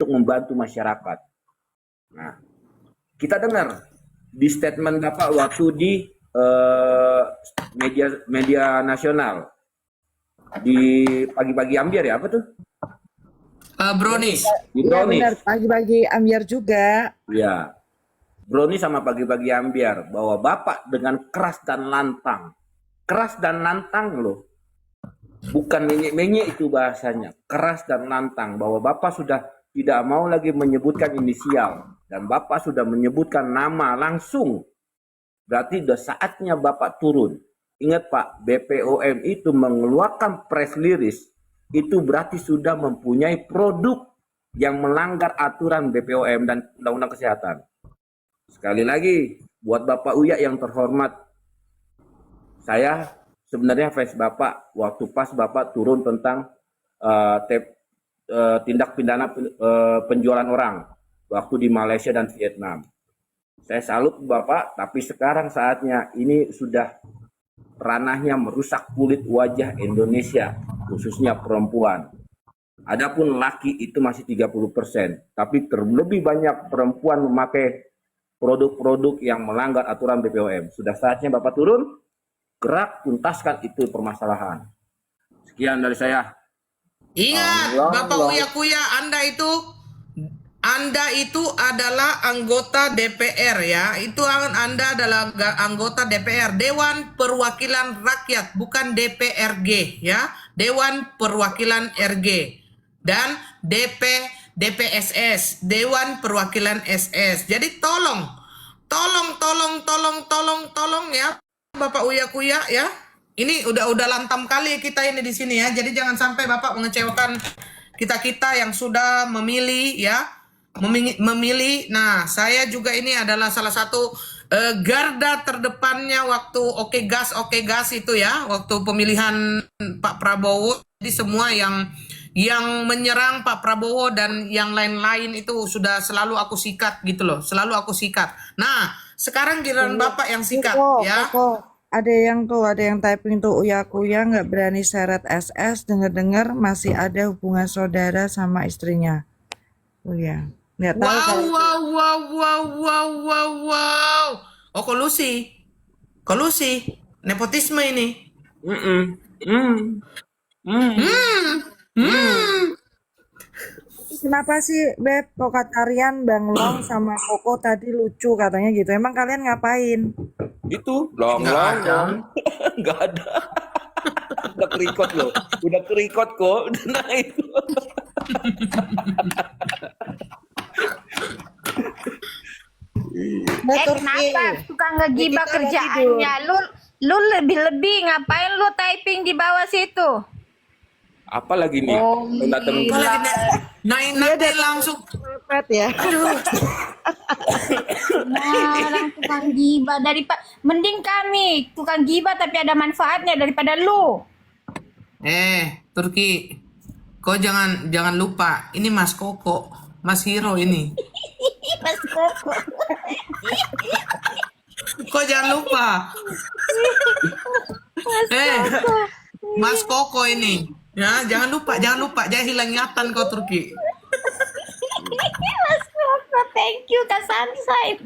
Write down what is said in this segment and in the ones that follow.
membantu masyarakat. Nah, kita dengar di statement Bapak waktu di media nasional di pagi-pagi ambiar ya, apa tuh? Brownies. Di Iya Brownies. benar, pagi-pagi ambiar juga. Ya, Brownies sama pagi-pagi ambiar bahwa Bapak dengan keras dan lantang loh, bukan menyek-menyek itu bahasanya, keras dan lantang, bahwa Bapak sudah tidak mau lagi menyebutkan inisial dan Bapak sudah menyebutkan nama langsung. Berarti sudah saatnya Bapak turun. Ingat Pak, BPOM itu mengeluarkan press release itu berarti sudah mempunyai produk yang melanggar aturan BPOM dan Undang-Undang Kesehatan. Sekali lagi, buat Bapak Uya yang terhormat, saya sebenarnya fans Bapak waktu pas Bapak turun tentang tindak pidana penjualan orang waktu di Malaysia dan Vietnam. Saya salut Bapak, tapi sekarang saatnya ini sudah ranahnya merusak kulit wajah Indonesia, khususnya perempuan. Adapun laki itu masih 30%, tapi terlebih banyak perempuan memakai produk-produk yang melanggar aturan BPOM. Sudah saatnya Bapak turun, gerak tuntaskan itu permasalahan. Sekian dari saya. Ingat, Bapak Uya Kuya, Anda itu adalah anggota DPR ya. Itu Anda adalah anggota DPR, Dewan Perwakilan Rakyat, bukan DPRG ya. Dewan Perwakilan RG dan DPSS, Dewan Perwakilan SS. Jadi tolong ya Bapak Uya Kuya ya. Ini udah lantam kali kita ini di sini ya. Jadi jangan sampai Bapak mengecewakan kita yang sudah memilih ya. Memilih. Nah, saya juga ini adalah salah satu garda terdepannya waktu Oke Gas itu ya, waktu pemilihan Pak Prabowo. Jadi semua yang menyerang Pak Prabowo dan yang lain-lain itu sudah selalu aku sikat gitu loh, selalu aku sikat. Nah, sekarang giliran Bapak yang sikat ya. Ada yang typing tuh Uya Kuya nggak berani seret SS, dengar-dengar masih ada hubungan saudara sama istrinya. Oh ya. Nggak tahu Wow. Oh, kolusi. Nepotisme ini. Kenapa sih Beb, kok Katarian, Bang Long sama Koko tadi lucu katanya gitu. Emang kalian ngapain? Itu long. Nggak ada. Udah kerikot loh. Udah kerikot kok. Nah itu. Kenapa suka ngegibah kerjaannya? Lu lebih-lebih ngapain lu typing di bawah situ? Apa lagi nih? Naik langsung. Ya. Orang tukang gibah mending kami tukang gibah tapi ada manfaatnya daripada lu. Turki, kau jangan lupa, ini Mas Koko, Mas Hiro ini. Mas Koko. Kau jangan lupa. Mas Koko ini. Ya, jangan lupa, jangan hilang ingatan kau Turki. Mas Koko, thank you Kak Sunshine.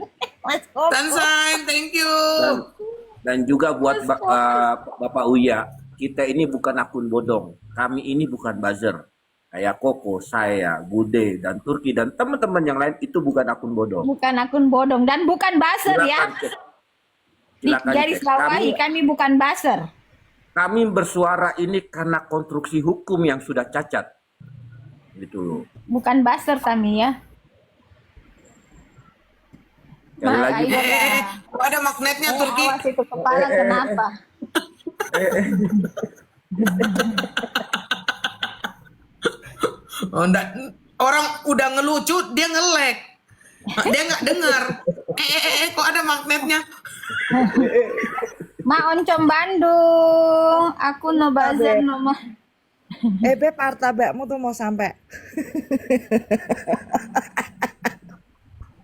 Mas Koko. Sunshine, thank you. Dan juga buat Bapak Uya, kita ini bukan akun bodong. Kami ini bukan buzzer. Kayak Koko, saya, Bude, dan Turki, dan teman-teman yang lain itu bukan akun bodong. Bukan akun bodong dan bukan buzzer ya. Di garis bawahi, kami bukan buzzer. Kami bersuara ini karena konstruksi hukum yang sudah cacat. Gitu loh. Bukan buzzer kami ya. Sekali lagi. Ada magnetnya Turki. Awas itu kepala kenapa? Oh, orang udah ngelucu dia nge-lag. Dia nggak dengar. Kok ada magnetnya? Ma oncom Bandung, aku no bazar no mah. Beb, martabakmu tuh mau sampai.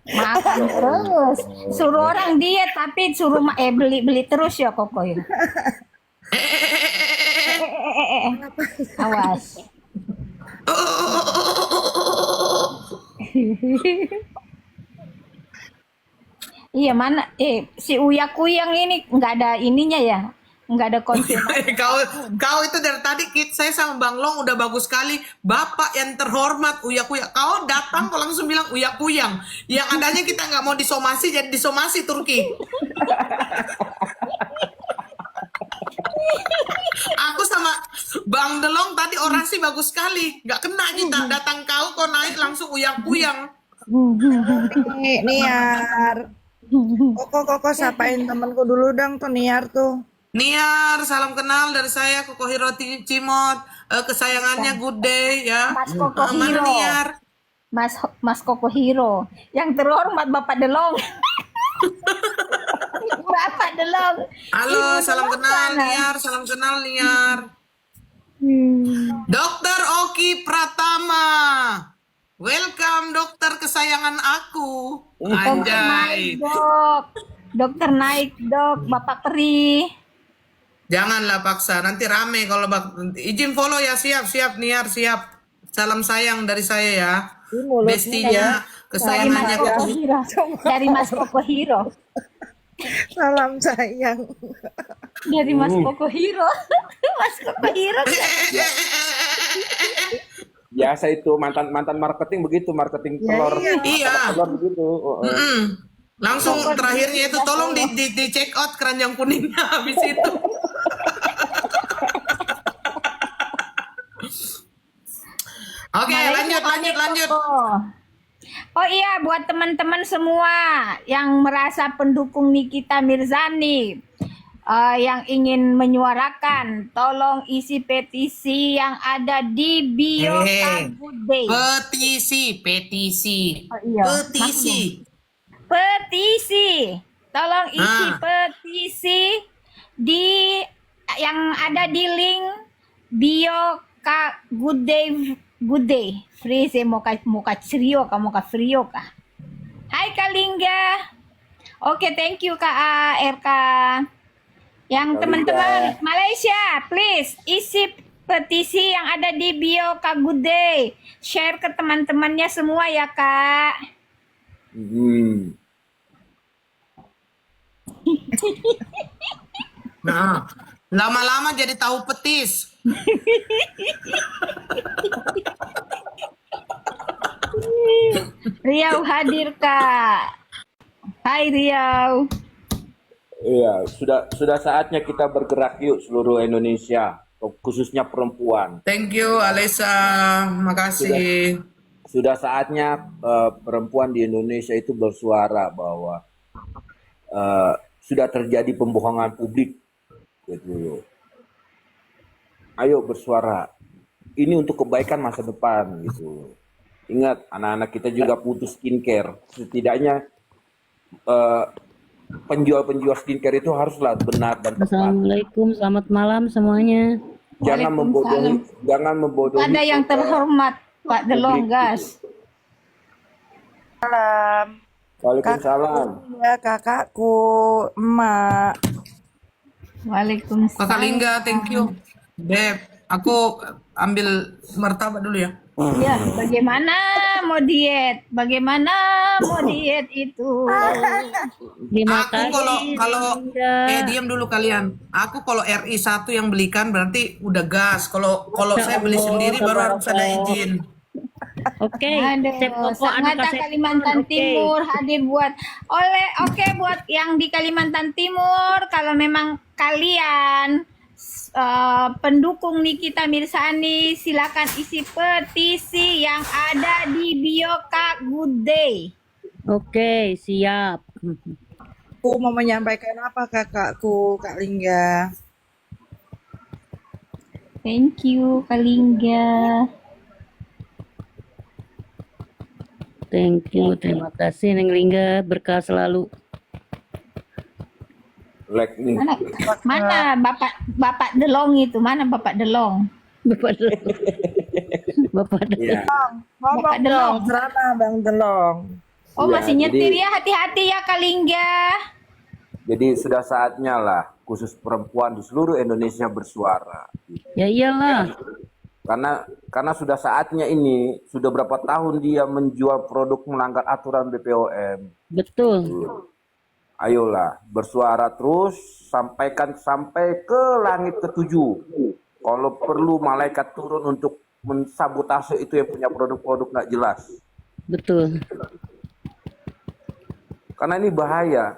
Makan terus, suruh orang diet tapi suruh beli terus ya Koko ya. Awas. Iya mana? Si Uya Kuyang ini nggak ada ininya ya, nggak ada konfirmasi. Kau itu dari tadi saya sama Bang Long udah bagus sekali. Bapak yang terhormat Uya Kuyang. Kau datang kau langsung bilang Uya Kuyang. Yang adanya kita nggak mau disomasi jadi disomasi Turki. Aku sama Bang Delong tadi orasi bagus sekali. Nggak kena kita. Datang kau naik langsung Uya Kuyang. Niar. Koko sapain temanku dulu dong tuh Niar tuh. Niar, salam kenal dari saya Koko Hiro Cimot, kesayangannya Good Day ya. Mas Koko Mana Hiro. Niar? Mas Koko Hiro, yang terhormat Bapak Delong. Bapak Delong. Halo, Ibu salam Delong kenal mana? Niar, salam kenal Niar. Dokter Oki Pratama. Welcome dokter kesayangan aku. Anjay. Dokter naik dok, Bapak Peri. Janganlah paksa, nanti rame kalau izin follow ya, siap Niar, siap. Salam sayang dari saya ya. Bestinya, kesayangannya Koko Koko. Hiro. Dari Mas Koko Hiro. Salam sayang. Dari Mas Koko Hiro. Mas Koko Hiro. Biasa itu mantan marketing begitu, marketing telur. Iya. Telur begitu. Langsung terakhirnya itu tolong di check out keranjang kuningnya habis itu. Oke, lanjut. Oh iya, buat teman-teman semua yang merasa pendukung Nikita Mirzani, yang ingin menyuarakan, tolong isi petisi yang ada di bio Good Day. Petisi. Oh, iya. Petisi. Tolong isi petisi di yang ada di link bio Kak Good Day. Free moka frio ka. Hai Kak Lingga. Oke, thank you Kak RK. Yang teman-teman Malaysia, please isi petisi yang ada di bio Kak Good Day. Share ke teman-temannya semua ya, Kak. Nah, lama-lama jadi tahu petis. Riau hadir, Kak. Hai Riau. Iya, sudah saatnya kita bergerak yuk seluruh Indonesia, khususnya perempuan. Thank you Alessa, makasih. Sudah saatnya perempuan di Indonesia itu bersuara bahwa sudah terjadi pembohongan publik, gitu. Ayo bersuara. Ini untuk kebaikan masa depan, gitu. Ingat, anak-anak kita juga butuh skincare. Setidaknya penjual skincare itu haruslah benar dan tepat. Assalamualaikum, selamat malam semuanya. Jangan membodohi. Ada yang terhormat Pak Delong, gas. Salam. Waalaikumsalam. Ya kakakku, emak. Waalaikumsalam. Kakak Lingga, thank you. Beb, aku ambil martabak dulu ya. Ya, bagaimana mau diet? Bagaimana mau diet itu? Terima Aku kasih. kalau Linda. diam dulu kalian. Aku kalau RI 1 yang belikan berarti udah gas. Kalau saya beli Allah, sendiri baru harus ada tabarakallah. izin. Oke, Chef Aduh, Koko anak Sangatta kasih Kalimantan oke. Timur hadir buat buat yang di Kalimantan Timur, kalau memang kalian pendukung Nikita Mirzani, silakan isi petisi yang ada di bio Kak Good Day. Oke, siap. Aku mau menyampaikan apa kakakku, Kak Lingga? Thank you Kak Lingga. Thank you, terima kasih Neng Lingga, berkah selalu. Like nih. Mana Bapak Delong itu? Mana Bapak Delong? Bapak dulu. Bapak dulu. Iya. Ngomong Bapak Delong. dong, ceramah Bang Delong. Oh, Iya, masih nyetir jadi- ya, hati-hati ya Kak Lingga. Jadi sudah saatnya lah khusus perempuan di seluruh Indonesia bersuara. Ya iyalah. Karena sudah saatnya ini, sudah berapa tahun dia menjual produk melanggar aturan BPOM. Betul. Ayolah, bersuara terus, sampaikan sampai ke langit ketujuh. Kalau perlu malaikat turun untuk mensabotase itu yang punya produk-produk nggak jelas. Betul. Karena ini bahaya.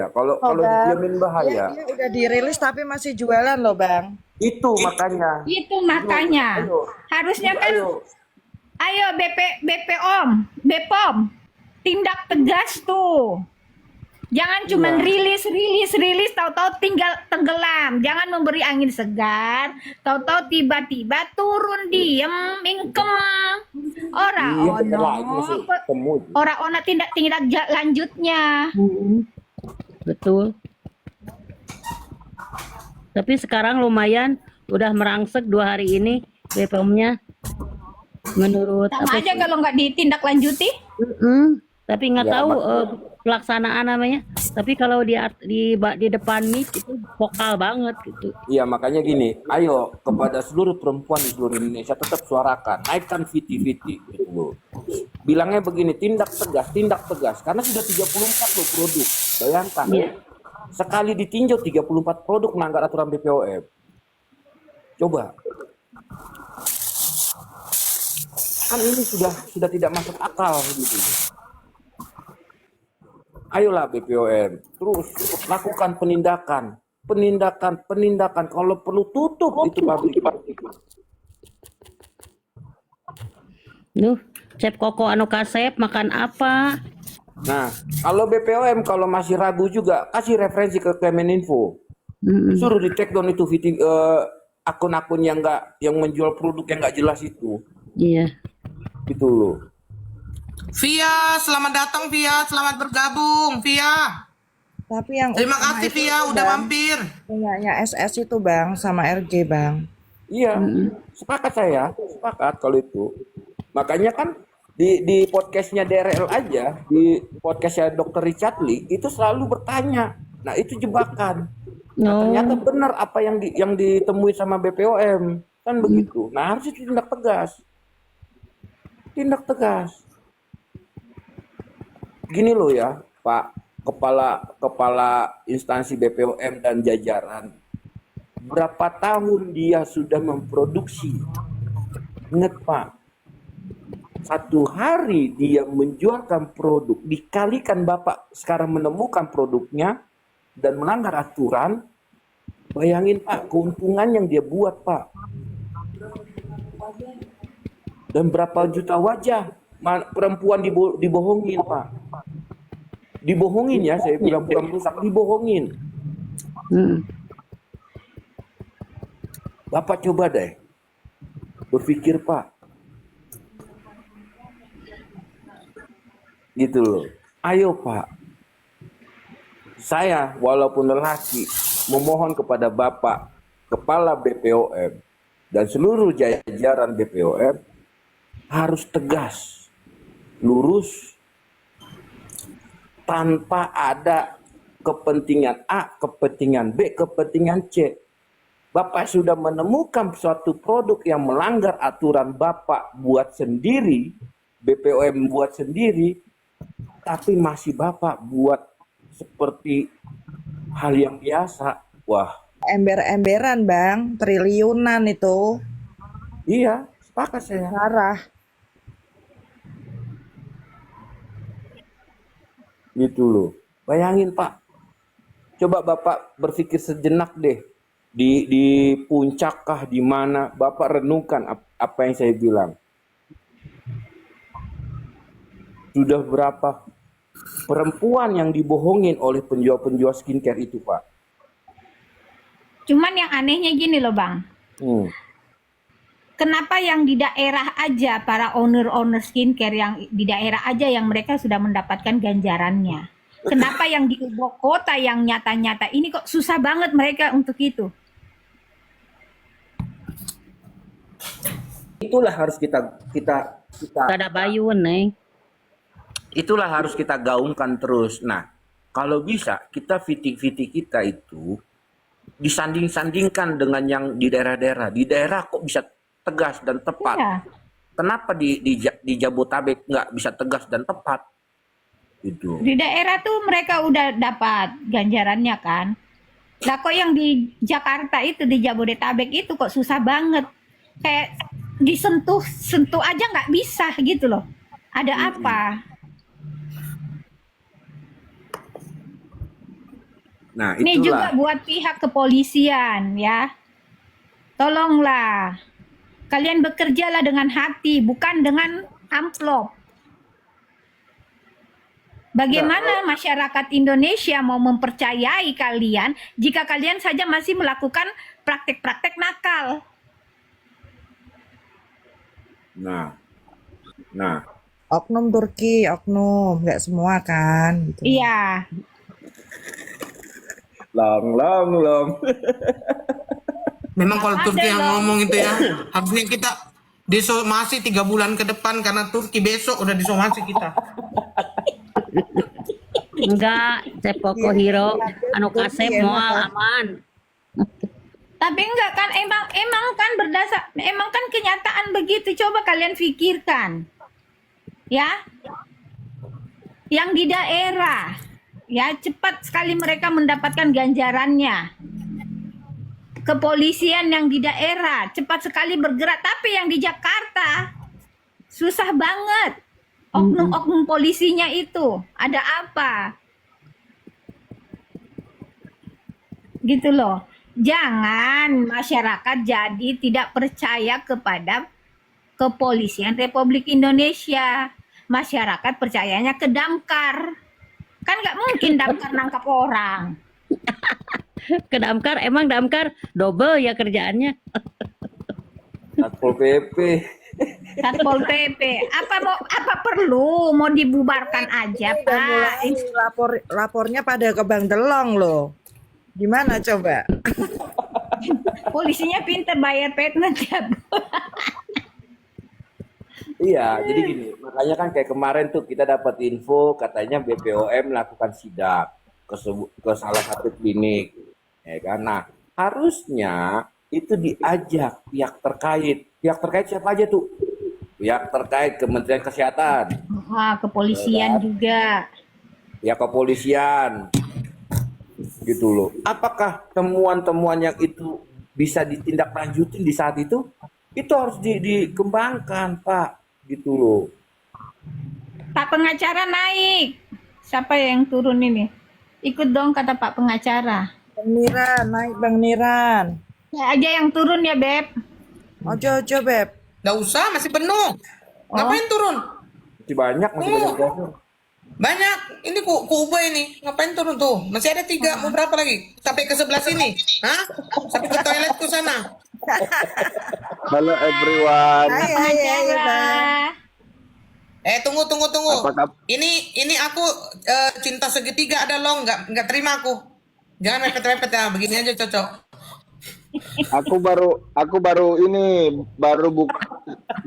Kalau Oh, Bang. didiamin bahaya. Dia udah dirilis tapi masih jualan loh, Bang. Itu makanya. Itu makanya. Ayo. Harusnya kan, Ayo. ayo BPOM, tindak tegas tuh. Jangan cuman rilis, tahu-tahu tinggal tenggelam. Jangan memberi angin segar, tahu-tahu tiba-tiba turun diem, mingkem. Ora ono tindak lanjutnya. Betul. Tapi sekarang lumayan udah merangsek 2 hari ini BPOM-nya menurut Sama aja kalau nggak ditindak lanjuti. Tapi nggak Ya, tahu pelaksanaan namanya. Tapi kalau di depan mic itu vokal banget gitu. Iya, makanya gini, ayo kepada seluruh perempuan di seluruh Indonesia tetap suarakan, naikkan viti-viti gitu loh. Bilangnya begini, tindak tegas karena sudah 34 loh produk. Bayangkan. Iya. Sekali ditinjau 34 produk melanggar aturan BPOM. Coba. Kan ini sudah tidak masuk akal gitu. Ayolah BPOM, terus lakukan penindakan. Kalau perlu tutup itu pabrik. Cep Koko anu kasep makan apa? Nah, kalau BPOM kalau masih ragu juga kasih referensi ke Kemeninfo. Suruh di take down itu akun-akun yang menjual produk yang nggak jelas itu. Iya. Gitu loh. Via, selamat datang Via, selamat bergabung Via. Tapi yang Terima utama kasih itu Via tuh, udah Bang, mampir. punyanya SS itu, Bang, sama RG, Bang. Iya, sepakat saya, sepakat kalau itu. Makanya kan di podcastnya DRL aja, di podcastnya Dr. Richard Lee itu selalu bertanya. Nah itu jebakan. Nah, ternyata benar apa yang ditemui sama BPOM kan begitu. Nah harus ditindak tegas. Tindak tegas. Gini loh ya, Pak kepala instansi BPOM dan jajaran. Berapa tahun dia sudah memproduksi? Ingat Pak, 1 hari dia menjualkan produk, dikalikan Bapak sekarang menemukan produknya dan melanggar aturan, bayangin Pak, keuntungan yang dia buat Pak. Dan berapa juta wajah perempuan dibohongin Pak. Dibohongin ya, saya bilang bukan rusak, dibohongin. Bapak coba deh berpikir Pak. Gitu loh. Ayo Pak. Saya walaupun lelaki memohon kepada Bapak Kepala BPOM dan seluruh jajaran BPOM harus tegas, lurus, tanpa ada kepentingan A, kepentingan B, kepentingan C. Bapak sudah menemukan suatu produk yang melanggar aturan Bapak buat sendiri, BPOM buat sendiri, tapi masih Bapak buat seperti hal yang biasa. Wah. Ember-emberan, Bang, triliunan itu. Iya, sepakat saya. Parah. Gitu loh. Bayangin Pak. Coba Bapak berpikir sejenak deh. Di puncak kah di mana Bapak renungkan apa yang saya bilang. Sudah berapa perempuan yang dibohongin oleh penjual-penjual skincare itu, Pak? Cuman yang anehnya gini loh Bang. Kenapa yang di daerah aja, para owner skincare yang di daerah aja yang mereka sudah mendapatkan ganjarannya. Kenapa yang di ibu kota yang nyata-nyata ini kok susah banget mereka untuk itu? Itulah harus kita Ada bayun, Neng. itulah harus kita gaungkan terus. Nah, kalau bisa kita viti-viti kita itu disanding-sandingkan dengan yang di daerah-daerah. Di daerah kok bisa tegas dan tepat. Iya. Kenapa di Jabotabek nggak bisa tegas dan tepat? Itu. Di daerah tuh mereka udah dapat ganjarannya kan. Lah kok yang di Jakarta itu, di Jabodetabek itu kok susah banget. Kayak sentuh aja nggak bisa gitu loh. Ada apa? Nah, Ini juga itulah. buat pihak kepolisian ya. Tolonglah. Kalian bekerjalah dengan hati, bukan dengan amplop. Bagaimana masyarakat Indonesia mau mempercayai kalian jika kalian saja masih melakukan praktek-praktek nakal? Nah, nah, Oknum Turki, oknum, nggak semua kan gitu. Iya. long. Memang kalau Ada Turki yang dong. ngomong itu ya, harusnya kita disomasi 3 bulan ke depan karena Turki besok udah disomasi kita. Enggak, Sepoko Hiro, anu kasep Turki enak, moal kan? aman. Tapi enggak kan, emang kan emang kan kenyataan begitu. Coba kalian pikirkan. Ya. Yang di daerah, ya cepat sekali mereka mendapatkan ganjarannya. Kepolisian yang di daerah cepat sekali bergerak, tapi yang di Jakarta susah banget. Oknum-oknum polisinya itu ada apa? Gitu loh. Jangan masyarakat jadi tidak percaya kepada kepolisian Republik Indonesia. Masyarakat percayanya ke Damkar. Kan nggak mungkin Damkar nangkap orang. Ke Damkar, emang Damkar double ya kerjaannya. Satpol PP. Satpol PP. Apa perlu mau dibubarkan aja, Pak? Lapornya pada ke Bang Delong loh. Gimana coba? Polisinya pinter bayar payment tiap Iya, jadi gini, makanya kan kayak kemarin tuh kita dapat info katanya BPOM melakukan sidak ke salah satu klinik, ya kan? Nah, harusnya itu diajak pihak terkait. Pihak terkait siapa aja tuh? Pihak terkait Kementerian Kesehatan, kepolisian juga. pihak kepolisian, gitu loh. Apakah temuan-temuan yang itu bisa ditindaklanjutin di saat itu? Itu harus dikembangkan, Pak. Gitu loh. Pak pengacara naik. Siapa yang turun ini? Ikut dong kata Pak pengacara. Bang Niran, naik Bang Niran. Saya aja yang turun ya, Beb. Ojo, Beb. Nggak usah, masih penuh. Ngapain turun? Masih banyak, masih banyak driver. Banyak. Ini Kuba ini. Ngapain turun tuh? Masih ada 3. Mau berapa lagi? Sampai ke sebelah sini. Hah? Sampai ke toiletku sana. Halo everyone. Hai, Pengacara. Tunggu. Apakah Ini aku cinta segitiga ada long, nggak terima aku. Jangan repet-repet ya, begini aja cocok. aku baru ini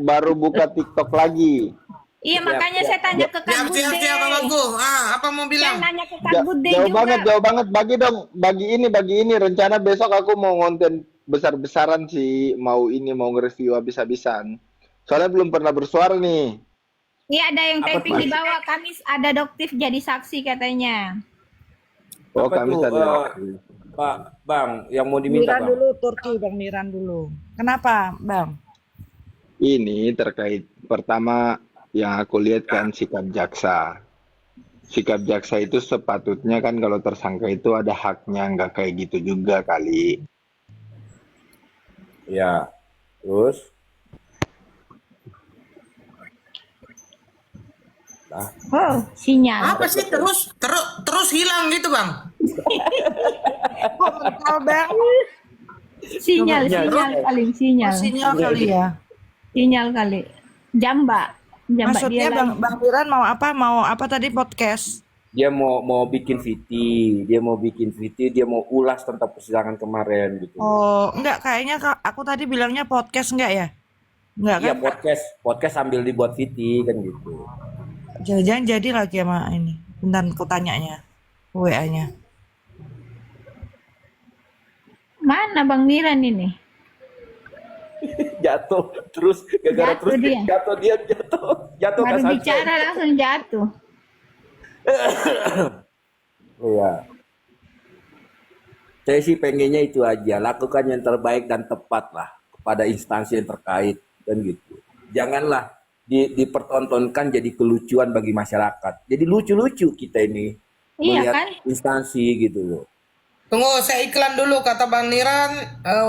baru buka TikTok lagi. Iya, makanya saya tanya ke Kang Bude. Siap abangku. Apa mau Saya bilang? nanya ke Kang Bude Jauh juga. banget. Bagi ini. Rencana besok aku mau konten besar-besaran sih. Mau nge-review habis-habisan. Soalnya belum pernah bersuara nih. Iya, ada yang Apa typing tuh? di bawah. Kamis ada Doktif jadi saksi katanya. Oh, Apa kami tuh, sadar. Pak, Bang, yang mau diminta, Miran Bang? dulu, Turki, Bang Miran dulu. Kenapa, Bang? Ini terkait pertama yang aku lihat kan sikap jaksa. Sikap jaksa itu sepatutnya kan kalau tersangka itu ada haknya, nggak kayak gitu juga kali. Ya. Terus? Oh, sinyal. Apa sih terus hilang gitu bang? Mental, Bang. Sinyal kali, sinyal. Sinyal kali ya. Sinyal kali. Jambak Maksudnya dia lagi. Bang Miran mau apa? Mau apa tadi podcast? Dia mau bikin VT, dia mau ulas tentang persidangan kemarin gitu. Oh, enggak, kayaknya aku tadi bilangnya podcast enggak ya? Enggak Iya, kan? podcast sambil dibuat VT kan gitu. Jangan-jangan jadi lagi sama ini. Bentar aku tanyanya. WA-nya. Mana Bang Miran ini? jatuh terus gara-gara Jatuh terus dia. jatuh Baru ke sunset. bicara langsung jatuh. Iya. Saya sih pengennya itu aja, lakukan yang terbaik dan tepat lah kepada instansi yang terkait dan gitu. Janganlah dipertontonkan jadi kelucuan bagi masyarakat. Jadi lucu-lucu kita ini Iya melihat kan? instansi gitu loh. Tunggu, saya iklan dulu kata Bang Niran.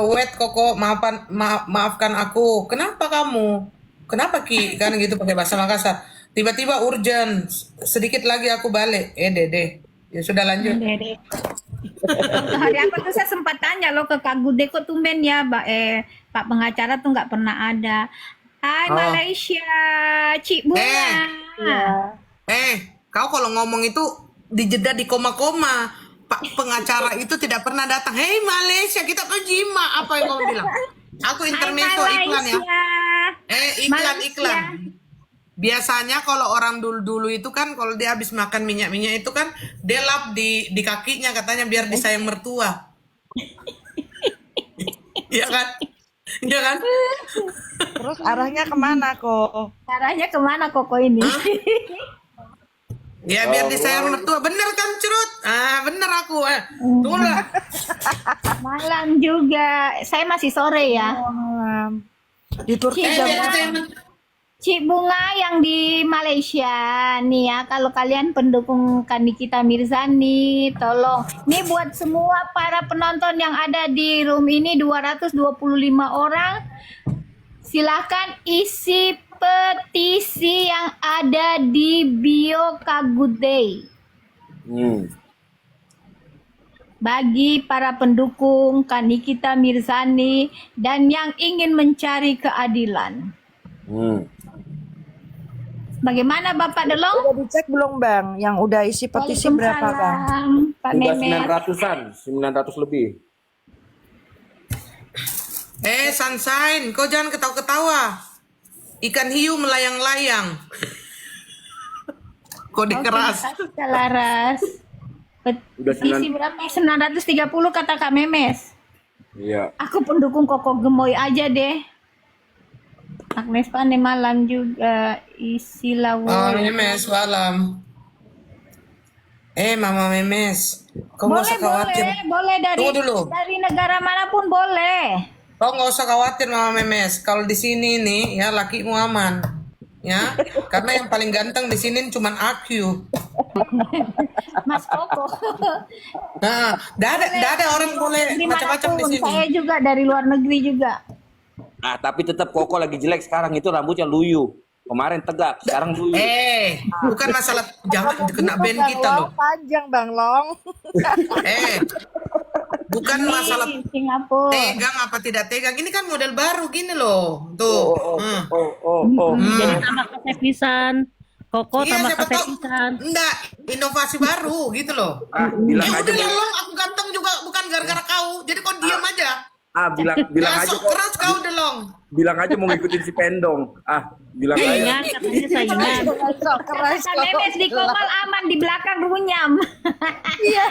Wait Koko, maafkan aku. Kenapa kamu? Kenapa Ki? Kan gitu pakai bahasa Makassar. Tiba-tiba urgent. Sedikit lagi aku balik. Dede. Ya sudah lanjut. Dede. Waktu hari apa tuh saya sempat tanya loh ke Kak Gude kok tumben ya, Pak pengacara tuh nggak pernah ada. Hai Oh. Malaysia, Cik Bunga. Kau kalau ngomong itu dijeda di koma-koma. Pak pengacara itu tidak pernah datang. Hei Malaysia, kita pejima. Apa yang kamu bilang? Aku Hai intermezzo iklan ya. Malaysia. Iklan. Biasanya kalau orang dulu itu kan kalau dia habis makan minyak-minyak itu kan dia lap di kakinya katanya biar disayang mertua. Iya kan? Iya kan? Terus arahnya kemana kok? Caranya kemana Koko ini? Ya biar disayang mertua. Bener kan Curut? Bener aku. Tunggu lah. Malam juga. Saya masih sore ya. Malam. Di Turki Cik jam Bunga. Cik Bunga yang di Malaysia nih ya, kalau kalian pendukung Nikita Mirzani, tolong. Ini buat semua para penonton yang ada di room ini 225 orang. Silakan isi petisi yang ada di bio Kak Gude. Bagi para pendukung Nikita Mirzani dan yang ingin mencari keadilan. Bagaimana Bapak Delong? udah dicek belum Bang? Yang udah isi petisi berapa Bang? Waalaikumsalam, Pak Udah Memes. 900-an, 900 lebih. Sunshine, kau jangan ketawa-ketawa. Ikan hiu melayang-layang. Kode Oke, keras. makasih, Kak Laras. Udah Petisi berapa? 930 kata Kak Memes. Iya. Aku pendukung Koko Gemoy aja deh. Agnes Pane malam juga. Isi lawur. Memes malam. Mama Memes, kau nggak Boleh, usah khawatir. boleh Tunggu dulu. dari negara manapun boleh. Kau nggak usah khawatir Mama Memes. Kalau di sini nih ya lakimu aman. Ya, karena yang paling ganteng di sini cuman aku. Mas Koko. Nah, dah ada orang boleh macam-macam di sini. Saya juga dari luar negeri juga. Ah, tapi tetap Koko lagi jelek sekarang, itu rambutnya luyu. Kemarin tegak, sekarang luyu. Bukan masalah jangan kena band Bang kita Long, loh. panjang Bang Long. Bukan Ini masalah Singapura. tegang apa tidak tegang. Ini kan model baru gini loh. Tuh. Jadi tambah kesepisan. Koko Iya, tambah siapa tahu. kesepisan. Enggak, inovasi baru gitu loh. Bilang aja Udah lah, Long, aku ganteng juga bukan gara-gara kau. Jadi kau diam aja. bilang aja Masuk keras kau Delong. bilang aja mau ngikutin si Pendong. Bilang aja. Saingan, katanya saingan. Sok keras Kak Memes di Komal aman, di belakang runyam. Iya.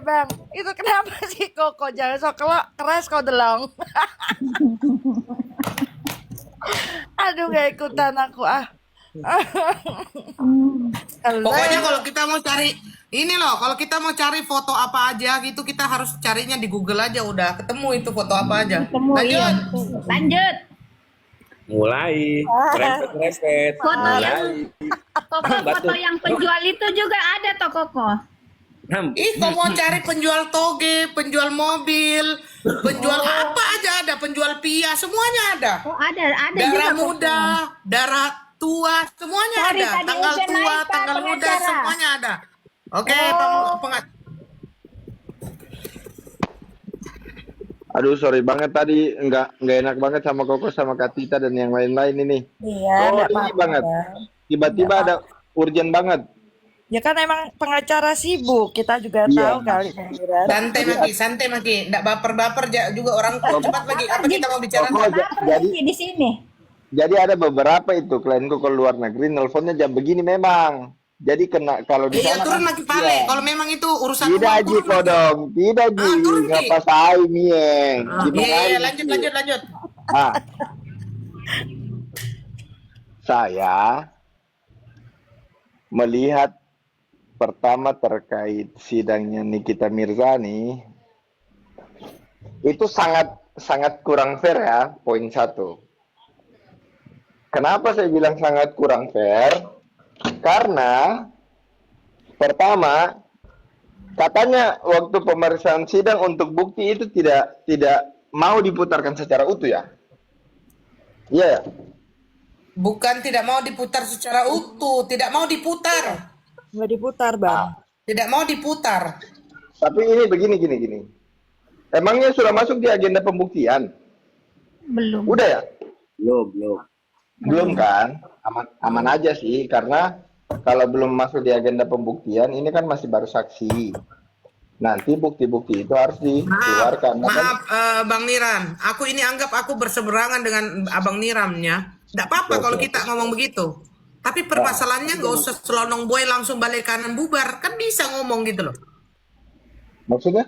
Bang, itu kenapa sih Koko jangan sok keras kau Delong. Aduh gak ikutan aku Pokoknya kalau kita mau cari ini loh, kalau kita mau cari foto apa aja gitu kita harus carinya di Google aja udah ketemu itu foto apa aja. Iya. Lanjut. Mulai. Respet. Foto Mulai. foto yang penjual itu juga ada toh Koko. Kau mau cari penjual toge, penjual mobil, penjual apa aja ada, penjual pia, semuanya ada. Oh, ada Darah juga Koko. muda, darah tua, semuanya Cari ada. tadi Tanggal udah tua, naik, Pak tanggal muda, pengacara. semuanya ada. Oke, Aduh, sorry banget tadi nggak enak banget sama Koko sama Kak Tita dan yang lain-lain ini. Iya, Oh, nggak ini apa-apa, banget. Bang. Tiba-tiba ada urgent banget. Ya kan emang pengacara sibuk, kita juga Iya. tahu kali Bang Miran. santai Maki, nggak baper-baper juga orang cepat lagi. Apa kita mau bicara? Oh, jadi Di sini. Jadi ada beberapa itu klienku ke luar negeri nelponnya jam begini memang. Jadi kena kalau di Iya sana turun kan- lagi pale. iya. Kalau memang itu urusan Tidak uang, Ji turun lagi. kodong, tidak Ji, turun, Ji. ngapa saya mieng. Iya, lanjut. Ah, saya melihat pertama terkait sidangnya Nikita Mirzani itu sangat sangat kurang fair ya, poin satu. Kenapa saya bilang sangat kurang fair? Karena pertama, katanya waktu pemeriksaan sidang untuk bukti itu tidak mau diputarkan secara utuh ya. Iya. Bukan tidak mau diputar secara utuh, tidak mau diputar. Nggak diputar, Bang. Tidak mau diputar. Tapi ini begini gini. Emangnya sudah masuk di agenda pembuktian? Belum. Udah ya? Belum. Belum kan? Aman aja sih karena kalau belum masuk di agenda pembuktian ini kan masih baru saksi. Nanti bukti-bukti itu harus dikeluarkan. Maaf, Bang Niran. Aku ini anggap aku berseberangan dengan Abang Niramnya. Tidak apa-apa kalau kita ngomong begitu. Tapi permasalahannya nggak usah selonong boy langsung balik kanan bubar. Kan bisa ngomong gitu loh. Maksudnya?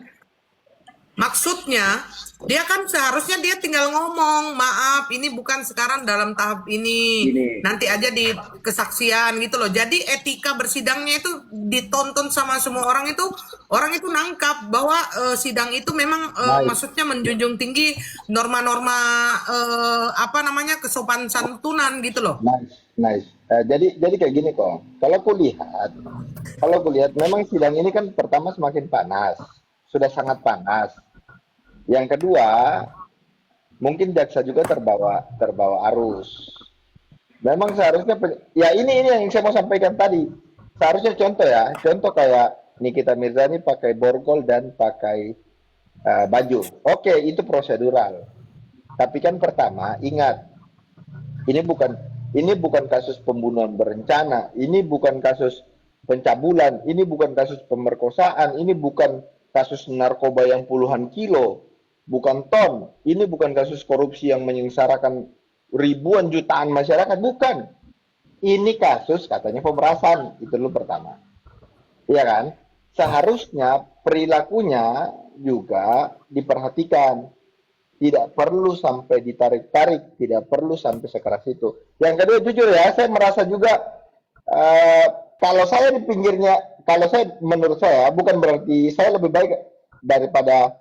Maksudnya, dia kan seharusnya dia tinggal ngomong, maaf, ini bukan sekarang dalam tahap ini, nanti aja di kesaksian gitu loh. Jadi etika bersidangnya itu ditonton sama semua orang itu nangkap bahwa sidang itu memang maksudnya menjunjung tinggi norma-norma kesopanan santunan gitu loh. Nice. Jadi kayak gini kok. Kalau kulihat memang sidang ini kan pertama semakin panas. Sudah sangat panas. Yang kedua, mungkin jaksa juga terbawa arus. Memang seharusnya ya ini yang saya mau sampaikan tadi. Seharusnya contoh kayak Nikita Mirzani pakai borgol dan pakai baju. Oke, itu prosedural. Tapi kan pertama, ingat, ini bukan kasus pembunuhan berencana, ini bukan kasus pencabulan, ini bukan kasus pemerkosaan, ini bukan kasus narkoba yang puluhan kilo, bukan ton. Ini bukan kasus korupsi yang menyengsarakan ribuan jutaan masyarakat, bukan. Ini kasus katanya pemerasan, itu dulu pertama. Iya kan? Seharusnya perilakunya juga diperhatikan. Tidak perlu sampai ditarik-tarik, tidak perlu sampai sekeras itu. Yang kedua, jujur ya, saya merasa juga kalau saya di pinggirnya, menurut saya bukan berarti saya lebih baik daripada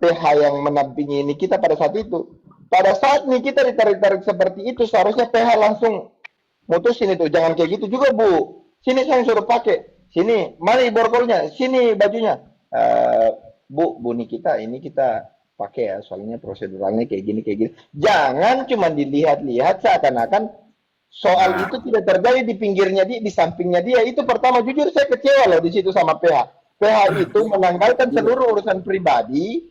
PH yang menampingi ini kita pada saat itu. Pada saat ini kita ditarik-tarik seperti itu, seharusnya PH langsung mutusin itu. Jangan kayak gitu juga, Bu. Sini saya suruh pakai. Sini, mari borgolnya. Sini bajunya. Bu Nikita, ini kita pakai ya, soalnya proseduralnya kayak gini. Jangan cuma dilihat-lihat seakan-akan soal itu tidak terjadi di pinggirnya dia, di sampingnya dia. Itu pertama, jujur saya kecewa loh di situ sama PH. PH itu menanggalkan seluruh urusan pribadi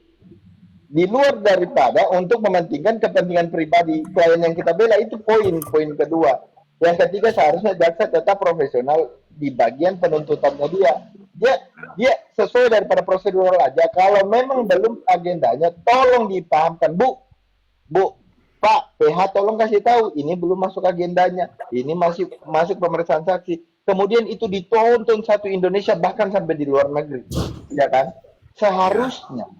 di luar daripada untuk mementingkan kepentingan pribadi klien yang kita bela. Itu poin kedua. Yang ketiga, seharusnya jaksa tetap profesional di bagian penuntutannya dia sesuai daripada prosedural aja. Kalau memang belum agendanya, tolong dipahamkan, Bu, Pak, PH tolong kasih tahu, ini belum masuk agendanya, ini masih masuk pemeriksaan saksi. Kemudian itu ditonton satu Indonesia, bahkan sampai di luar negeri, ya kan? Seharusnya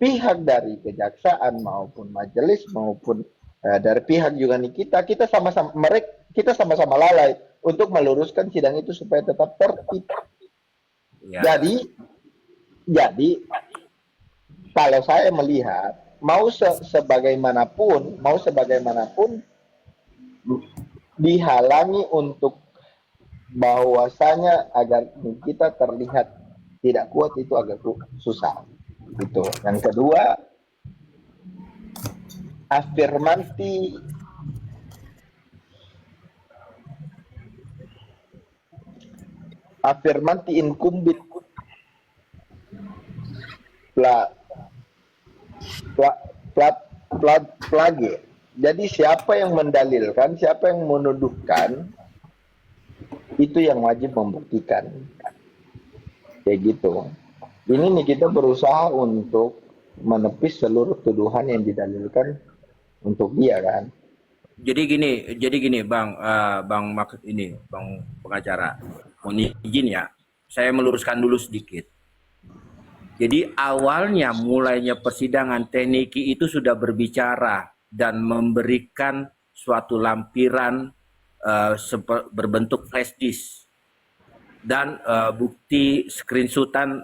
pihak dari kejaksaan maupun majelis maupun dari pihak juga nih kita sama-sama lalai untuk meluruskan sidang itu supaya tetap tertib. Ya. Jadi kalau saya melihat mau sebagaimanapun dihalangi untuk bahwasanya agar kita terlihat tidak kuat itu agak susah. Itu. Yang kedua, afirmanti incumbit plage. Jadi siapa yang mendalilkan, siapa yang menuduhkan, itu yang wajib membuktikan. Kayak gitu. Ini nih kita berusaha untuk menepis seluruh tuduhan yang didalilkan untuk dia kan. Jadi gini, Bang pengacara, mohon izin ya, saya meluruskan dulu sedikit. Jadi awalnya mulainya persidangan Teniki itu sudah berbicara dan memberikan suatu lampiran berbentuk flash disk dan bukti screenshotan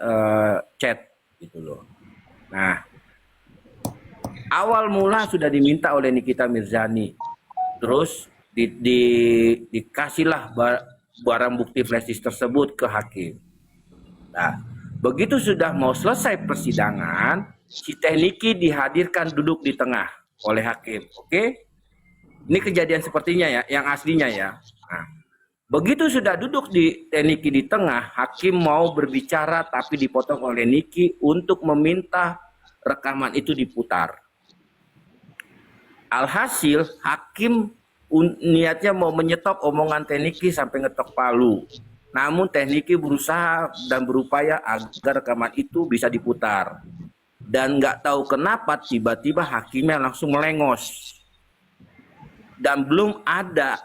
chat gitu loh. Nah, awal mula sudah diminta oleh Nikita Mirzani, terus dikasihlah barang bukti flash disk tersebut ke hakim. Nah, begitu sudah mau selesai persidangan, si Teniki dihadirkan duduk di tengah oleh hakim. Oke? Ini kejadian sepertinya ya, yang aslinya ya. Nah, begitu sudah duduk di Teniki di tengah, hakim mau berbicara tapi dipotong oleh Niki untuk meminta rekaman itu diputar. Alhasil, hakim niatnya mau menyetop omongan Teniki sampai ngetok palu. Namun Teniki berusaha dan berupaya agar rekaman itu bisa diputar. Dan nggak tahu kenapa tiba-tiba hakimnya langsung melengos. Dan belum ada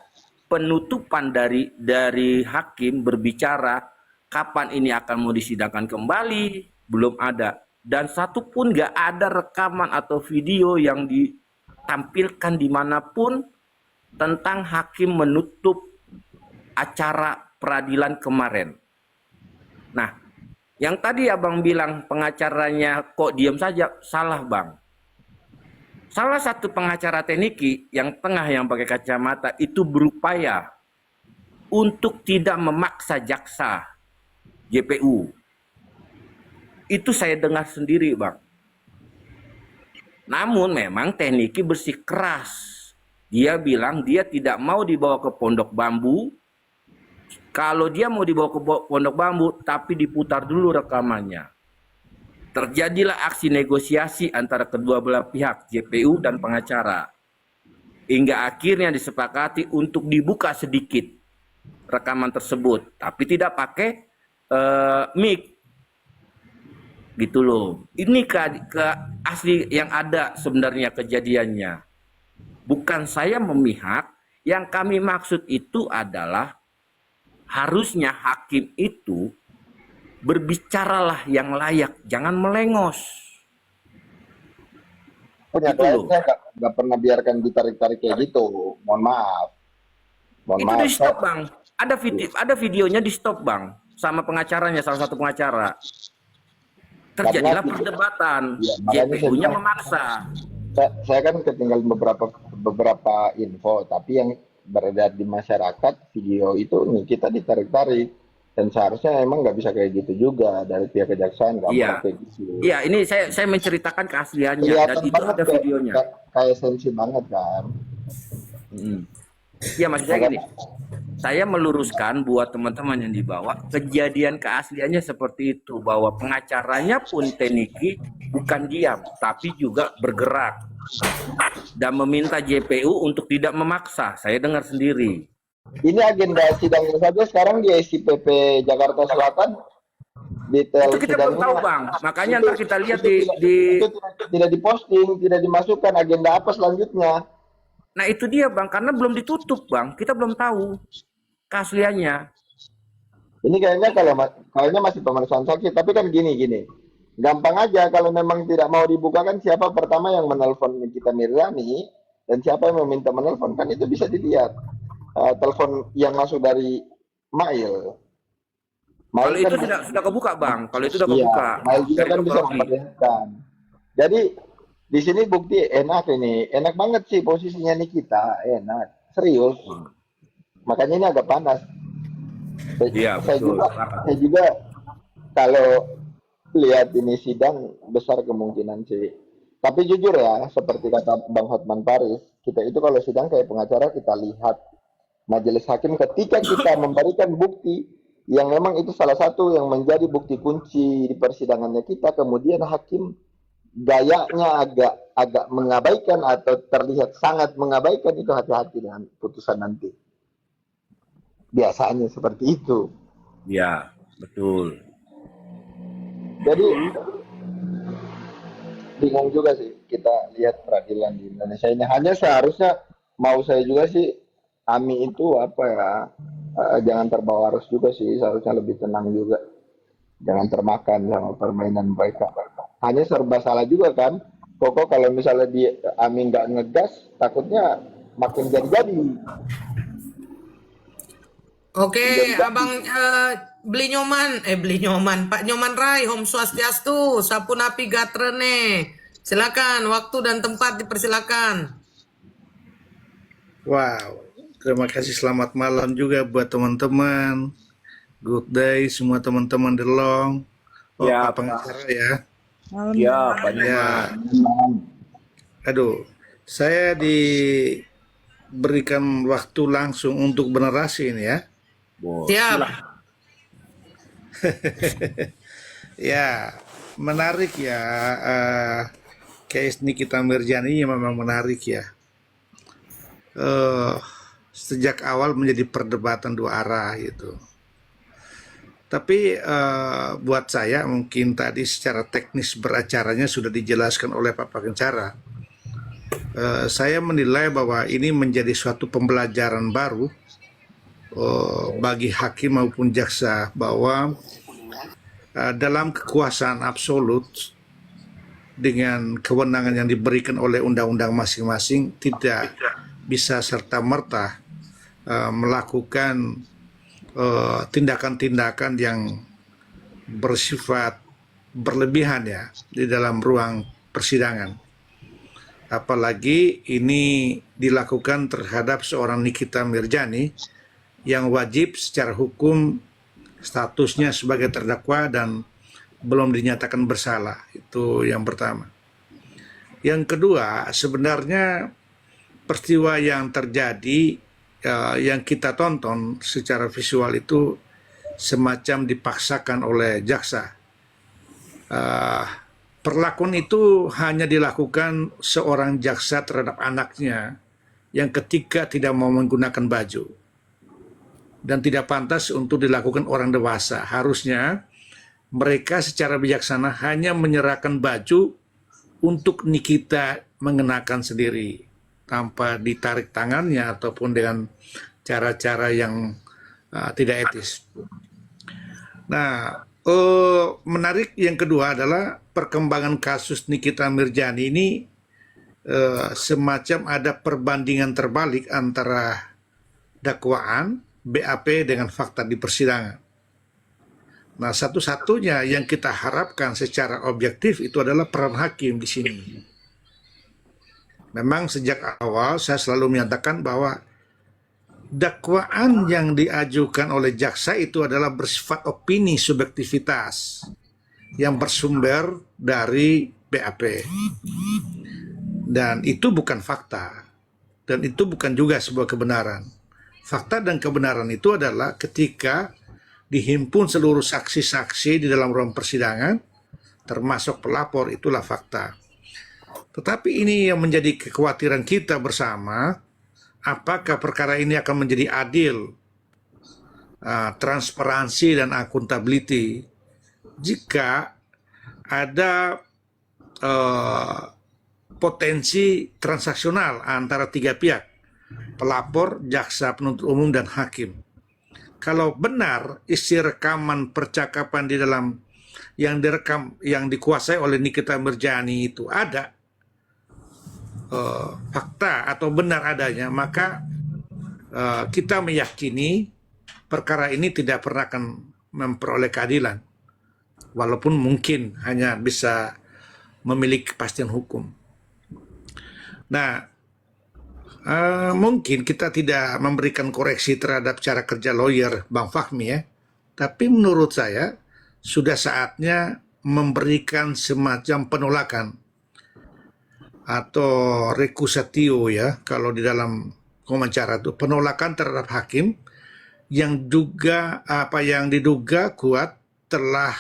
penutupan dari hakim berbicara kapan ini akan mau disidangkan kembali, belum ada. Dan satu pun nggak ada rekaman atau video yang ditampilkan dimanapun tentang hakim menutup acara peradilan kemarin. Nah, yang tadi abang bilang pengacaranya kok diam saja, salah bang. Salah satu pengacara Teniki yang tengah yang pakai kacamata itu berupaya untuk tidak memaksa jaksa JPU. Itu saya dengar sendiri bang. Namun memang Teniki bersikeras. Dia bilang dia tidak mau dibawa ke Pondok Bambu. Kalau dia mau dibawa ke Pondok Bambu, tapi diputar dulu rekamannya. Terjadilah aksi negosiasi antara kedua belah pihak, JPU dan pengacara. Hingga akhirnya disepakati untuk dibuka sedikit rekaman tersebut, tapi tidak pakai mic. Gitu loh. Ini ke asli yang ada sebenarnya kejadiannya. Bukan saya memihak, yang kami maksud itu adalah harusnya hakim itu berbicaralah yang layak, jangan melengos. Penyampaiannya nggak pernah biarkan ditarik-tarik kayak gitu. Mohon maaf. Itu di stop bang. Ada videonya di stop bang, sama pengacaranya, salah satu pengacara. Terjadilah perdebatan, JPU-nya memaksa. Saya kan ketinggalan beberapa info, tapi yang beredar di masyarakat video itu nih kita ditarik-tarik, dan seharusnya emang nggak bisa kayak gitu juga dari pihak kejaksaan. Iya, kayak gitu. Iya, ini saya menceritakan keasliannya dan itu ada videonya. Kayak sensi banget kan. Iya, maksud saya gini, saya meluruskan buat teman-teman yang dibawa, kejadian keasliannya seperti itu, bahwa pengacaranya pun Teniki bukan diam, tapi juga bergerak dan meminta JPU untuk tidak memaksa. Saya dengar sendiri. Ini agenda sidangnya saja sekarang di SIPP Jakarta Selatan. Detail Itu kita belum tahu bang, makanya ntar kita lihat itu tidak diposting, tidak dimasukkan agenda apa selanjutnya. Nah itu dia bang, karena belum ditutup bang, kita belum tahu keasliannya. Ini kayaknya masih pemeriksaan saksi, tapi kan gini, gampang aja kalau memang tidak mau dibukakan siapa pertama yang menelpon Nikita Mirzani dan siapa yang meminta menelpon, kan itu bisa dilihat. Telepon yang masuk dari Mail. Kalau itu kan, sudah kebuka bang, kalau itu sudah kebuka. Mail juga kan bisa memperlihatkan. Jadi di sini bukti enak banget sih posisinya Nikita, enak, serius. Makanya ini agak panas. Iya, saya betul. juga kalau lihat ini sidang besar kemungkinan sih. Tapi jujur ya, seperti kata Bang Hotman Paris, kita itu kalau sidang kayak pengacara kita lihat majelis hakim ketika kita memberikan bukti yang memang itu salah satu yang menjadi bukti kunci di persidangannya kita, kemudian hakim gayanya agak mengabaikan atau terlihat sangat mengabaikan, itu hati-hati dengan putusan nanti. Biasanya seperti itu. Ya, betul. Jadi bingung juga sih kita lihat peradilan di Indonesia ini. Hanya seharusnya mau saya juga sih, AMI itu jangan terbawa arus juga sih, seharusnya lebih tenang juga. jangan termakan sama permainan mereka. Hanya serba salah juga kan. Koko kalau misalnya di Amin nggak ngegas, takutnya makin jadi-jadi. Oke, Abang beli nyoman, Pak Nyoman Rai, Om Swastiastu, Sapunapi Gatrene. Silakan, waktu dan tempat dipersilakan. Wow, terima kasih. Selamat malam juga buat teman-teman. Good day semua teman-teman The Long. Oh, Ya, Pak pengacara ya. Malam Ya, Bang. Pak Ya, Nyoman. aduh, saya diberikan waktu langsung untuk bernerasi ini ya. Bos. Siap. Ya, menarik ya. Case Nikita Mirjani memang menarik ya. Sejak awal menjadi perdebatan dua arah gitu. Tapi buat saya mungkin tadi secara teknis beracaranya sudah dijelaskan oleh Pak Pengacara. Saya menilai bahwa ini menjadi suatu pembelajaran baru bagi hakim maupun jaksa bahwa dalam kekuasaan absolut dengan kewenangan yang diberikan oleh undang-undang masing-masing tidak bisa serta-merta melakukan tindakan-tindakan yang bersifat berlebihan ya di dalam ruang persidangan. Apalagi ini dilakukan terhadap seorang Nikita Mirjani yang wajib secara hukum statusnya sebagai terdakwa dan belum dinyatakan bersalah. Itu yang pertama. Yang kedua, sebenarnya peristiwa yang terjadi yang kita tonton secara visual itu semacam dipaksakan oleh jaksa. Perlakuan itu hanya dilakukan seorang jaksa terhadap anaknya yang ketika tidak mau menggunakan baju dan tidak pantas untuk dilakukan orang dewasa. Harusnya mereka secara bijaksana hanya menyerahkan baju untuk Nikita mengenakan sendiri tanpa ditarik tangannya ataupun dengan cara-cara yang tidak etis. Nah, menarik yang kedua adalah perkembangan kasus Nikita Mirjani ini semacam ada perbandingan terbalik antara dakwaan BAP dengan fakta di persidangan. Nah, satu-satunya yang kita harapkan secara objektif itu adalah peran hakim di sini. Memang sejak awal saya selalu menyatakan bahwa dakwaan yang diajukan oleh jaksa itu adalah bersifat opini subjektivitas yang bersumber dari BAP. Dan itu bukan fakta. Dan itu bukan juga sebuah kebenaran. Fakta dan kebenaran itu adalah ketika dihimpun seluruh saksi-saksi di dalam ruang persidangan, termasuk pelapor, itulah fakta. Tetapi ini yang menjadi kekhawatiran kita bersama, apakah perkara ini akan menjadi adil, transparansi dan akuntability jika ada potensi transaksional antara tiga pihak, pelapor, jaksa penuntut umum, dan hakim. Kalau benar isi rekaman percakapan di dalam yang direkam, yang dikuasai oleh Nikita Mirjani itu ada fakta atau benar adanya, maka kita meyakini perkara ini tidak pernah akan memperoleh keadilan, walaupun mungkin hanya bisa memiliki kepastian hukum. Nah, mungkin kita tidak memberikan koreksi terhadap cara kerja lawyer Bang Fahmi ya, tapi menurut saya sudah saatnya memberikan semacam penolakan atau recusatio ya, kalau di dalam wawancara itu penolakan terhadap hakim yang juga yang diduga kuat telah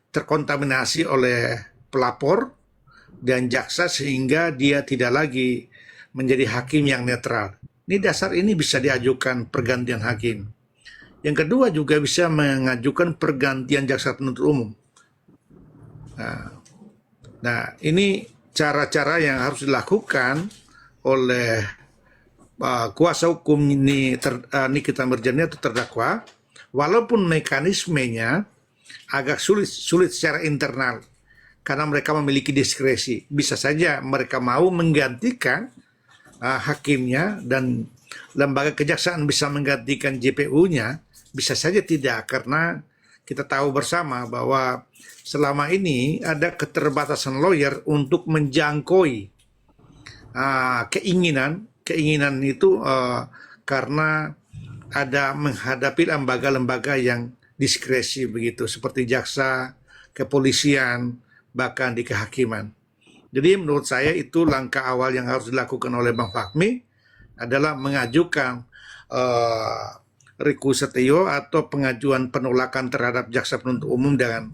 terkontaminasi oleh pelapor dan jaksa sehingga dia tidak lagi menjadi hakim yang netral. Ini dasar ini bisa diajukan pergantian hakim. Yang kedua juga bisa mengajukan pergantian jaksa penuntut umum. Nah, ini cara-cara yang harus dilakukan oleh kuasa hukum ini Nikita Mirjani atau terdakwa, walaupun mekanismenya agak sulit secara internal karena mereka memiliki diskresi. Bisa saja mereka mau menggantikan hakimnya dan lembaga kejaksaan bisa menggantikan JPU-nya, bisa saja tidak, karena kita tahu bersama bahwa selama ini ada keterbatasan lawyer untuk menjangkau keinginan itu karena ada menghadapi lembaga-lembaga yang diskresi begitu, seperti jaksa, kepolisian, bahkan di kehakiman. Jadi menurut saya itu langkah awal yang harus dilakukan oleh Bang Fahmi adalah mengajukan recusatio atau pengajuan penolakan terhadap jaksa penuntut umum dengan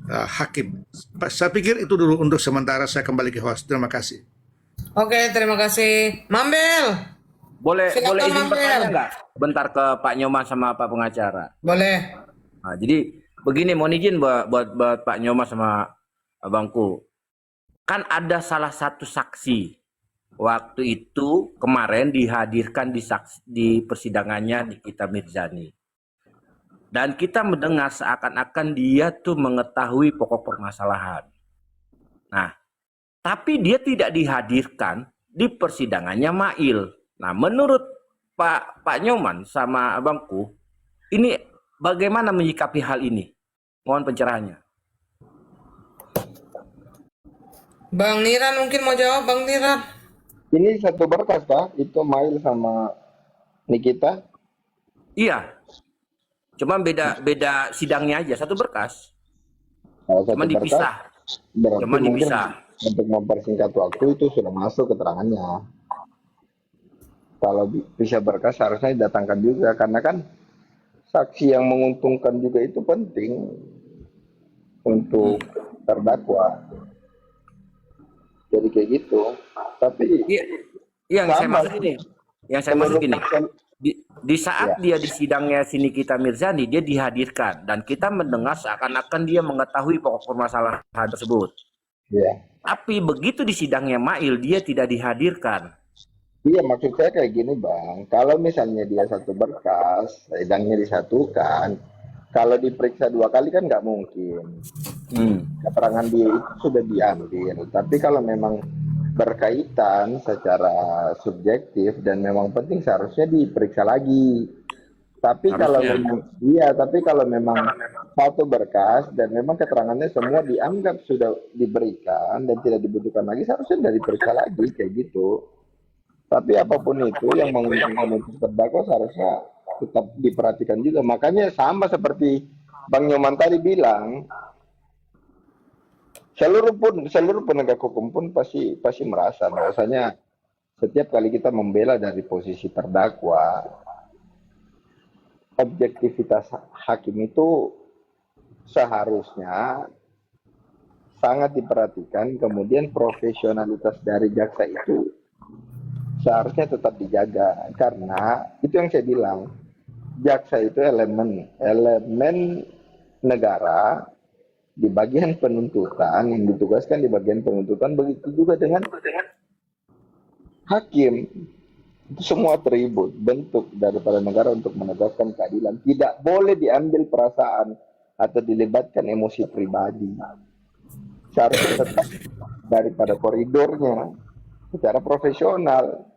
hakim. Saya pikir itu dulu untuk sementara. Saya kembali ke host. Terima kasih. Oke, terima kasih. Mambel. Boleh Silakan, izin Mambel. bertanya nggak? Bentar ke Pak Nyoman sama Pak pengacara. Boleh. Nah, jadi begini, mohon izin buat Pak Nyoman sama abangku. Kan ada salah satu saksi waktu itu kemarin dihadirkan di persidangannya Nikita Mirzani. Dan kita mendengar seakan-akan dia tuh mengetahui pokok permasalahan. Nah, tapi dia tidak dihadirkan di persidangannya Mail. Nah, menurut Pak Nyoman sama abangku, ini bagaimana menyikapi hal ini? Mohon pencerahannya. Bang Niran mungkin mau jawab, Bang Niran. Ini satu berkas Pak, itu Mail sama Nikita. Iya. Cuma beda sidangnya aja, satu berkas. Kalau satu Cuma berkas, dipisah. berarti Cuma mungkin dipisah. untuk mempersingkat waktu itu sudah masuk keterangannya. Kalau bisa berkas harusnya didatangkan juga, karena kan saksi yang menguntungkan juga itu penting untuk terdakwa. Jadi kayak gitu. Tapi Iya, yang saya sama maksud ini, yang saya maksud gini, di saat dia di sidangnya si Nikita Mirzani, dia dihadirkan dan kita mendengar seakan-akan dia mengetahui pokok permasalahan tersebut. ya. Tapi begitu di sidangnya Mail, dia tidak dihadirkan. Iya, maksud saya kayak gini Bang, kalau misalnya dia satu berkas, sidangnya disatukan, kalau diperiksa 2 kali kan nggak mungkin. Keterangan dia itu sudah diambil, tapi kalau memang berkaitan secara subjektif dan memang penting seharusnya diperiksa lagi. Tapi kalau Harusnya. memang tapi kalau memang satu berkas dan memang keterangannya semua dianggap sudah diberikan dan tidak dibutuhkan lagi, seharusnya dari diperiksa lagi kayak gitu. Tapi apapun itu yang menguntungkan untuk terdakwa seharusnya tetap diperhatikan juga. Makanya sama seperti Bang Nyoman tadi bilang, seluruh penegak hukum pun pasti merasa bahwasanya setiap kali kita membela dari posisi terdakwa, objektivitas hakim itu seharusnya sangat diperhatikan. Kemudian profesionalitas dari jaksa itu seharusnya tetap dijaga, karena itu yang saya bilang, jaksa itu elemen negara di bagian penuntutan, yang ditugaskan di bagian penuntutan. Begitu juga dengan hakim, itu semua atribut bentuk daripada negara untuk menegakkan keadilan. Tidak boleh diambil perasaan atau dilibatkan emosi pribadi. Seharusnya tetap daripada koridornya secara profesional.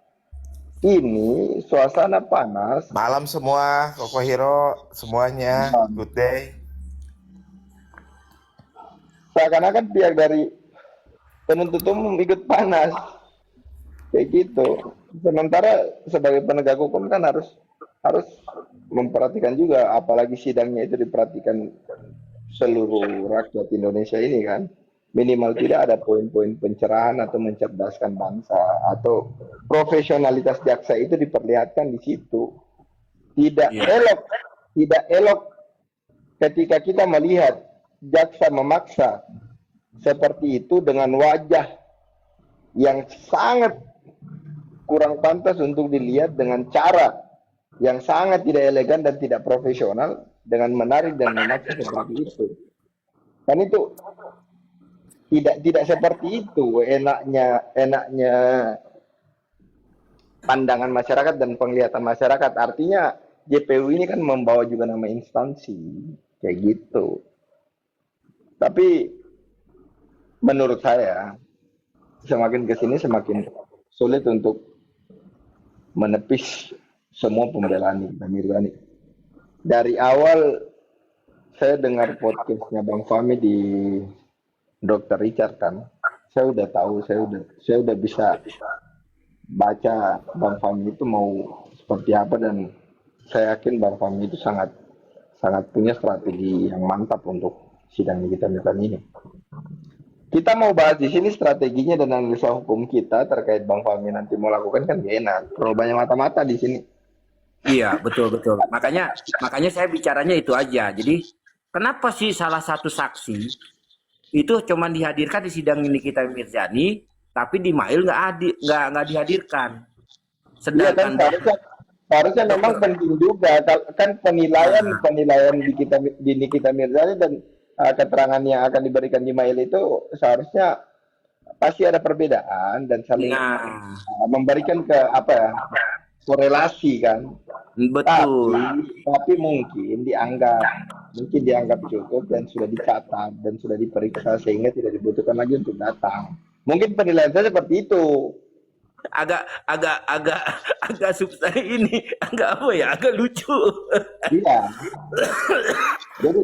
Ini suasana panas. Malam semua, Koko Hiro, semuanya, good day. Seakan-akan pihak dari penuntut umum ikut panas, kayak gitu. Sementara sebagai penegak hukum kan harus memperhatikan juga, apalagi sidangnya itu diperhatikan seluruh rakyat Indonesia ini kan. Minimal tidak ada poin-poin pencerahan atau mencerdaskan bangsa, atau profesionalitas jaksa itu diperlihatkan di situ. Tidak elok ketika kita melihat jaksa memaksa seperti itu dengan wajah yang sangat kurang pantas untuk dilihat, dengan cara yang sangat tidak elegan dan tidak profesional, dengan menarik dan memaksa seperti itu. Kan itu tidak seperti itu enaknya pandangan masyarakat dan penglihatan masyarakat. Artinya JPU ini kan membawa juga nama instansi kayak gitu. Tapi menurut saya semakin ke sini semakin sulit untuk menepis semua pembelaan Nikita Mirzani. Dari awal saya dengar podcastnya Bang Fahmi di Dr. Richard kan, saya udah tahu, saya udah bisa baca Bang Fahmi itu mau seperti apa, dan saya yakin Bang Fahmi itu sangat punya strategi yang mantap untuk sidang Nikita Mirzani ini. Kita mau bahas di sini strateginya dan analisa hukum kita terkait Bang Fahmi nanti mau lakukan kan gak enak. Terlalu banyak mata-mata di sini. Iya, betul. Makanya saya bicaranya itu aja. Jadi kenapa sih salah satu saksi itu cuma dihadirkan di sidang Nikita Mirzani, tapi di Mail nggak dihadirkan. Iya kan, seharusnya memang penting juga kan penilaian di Nikita Mirzani dan keterangan yang akan diberikan di Mail itu seharusnya pasti ada perbedaan dan saling memberikan korelasi kan. Betul. Tapi mungkin dianggap cukup dan sudah dicatat dan sudah diperiksa sehingga tidak dibutuhkan lagi untuk datang. Mungkin penilaian saya seperti itu. Agak substansi ini, agak lucu. Iya. Jadi,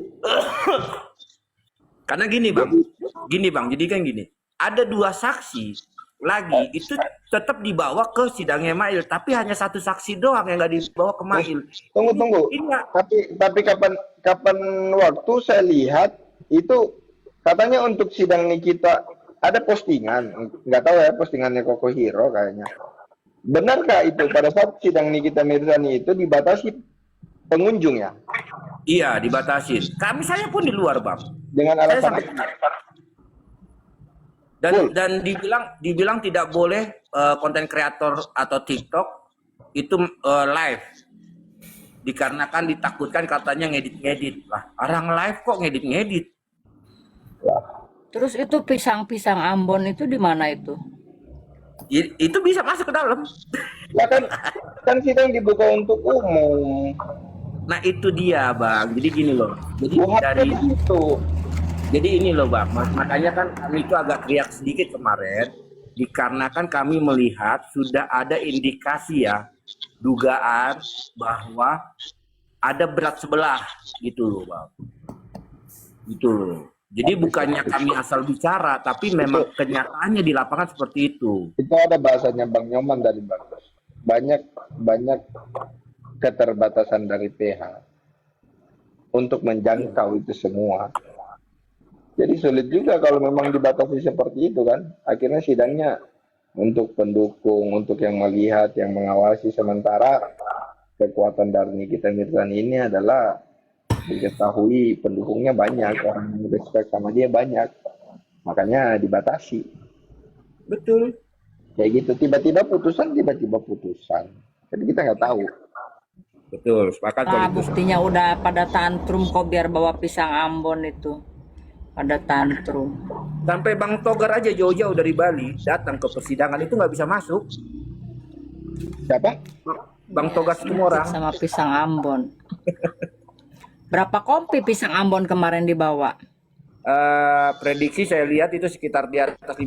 karena gini bang, jadi kan gini, ada 2 saksi lagi itu tetap dibawa ke sidangnya Mail, tapi hanya 1 saksi doang yang nggak dibawa ke Mail. Tunggu. Tapi kapan waktu saya lihat itu katanya untuk sidang Nikita ada postingan, nggak tahu ya postingannya Koko Hiro kayaknya. Benarkah itu pada saat sidang Nikita Mirzani itu dibatasi pengunjung ya? Iya, dibatasin. Saya pun di luar bang. Dengan alasan dan dibilang tidak boleh konten kreator atau TikTok itu live, dikarenakan ditakutkan katanya ngedit lah. Orang live kok ngedit. Terus itu pisang Ambon itu di mana itu? Itu bisa masuk ke dalam. Ya kan sidang dibuka untuk umum. Nah itu dia bang. Jadi gini loh. Jadi ini loh bang. Makanya kan kami itu agak teriak sedikit kemarin, dikarenakan kami melihat sudah ada indikasi ya, dugaan bahwa ada berat sebelah gitu loh bang. Gitu loh. Jadi bukannya kami asal bicara, tapi memang kenyataannya di lapangan seperti itu. Itu ada bahasanya Bang Nyoman dari Bagus. Banyak keterbatasan dari PH untuk menjangkau itu semua. Jadi sulit juga kalau memang dibatasi seperti itu kan. Akhirnya sidangnya untuk pendukung, untuk yang melihat, yang mengawasi, sementara kekuatan dari Nikita Mirzani ini adalah diketahui pendukungnya banyak, orang yang respect sama dia banyak, makanya dibatasi. Betul. Kayak gitu, tiba-tiba putusan, jadi kita nggak tahu. Betul, sepakat kalau itu. Buktinya udah pada tantrum kok biar bawa pisang Ambon itu. Pada tantrum. Sampai Bang Togar aja jauh-jauh dari Bali datang ke persidangan itu nggak bisa masuk. Siapa? Bang Togar semua orang. Sama pisang Ambon. Berapa kompi pisang Ambon kemarin dibawa? Prediksi saya lihat itu sekitar di atas 50.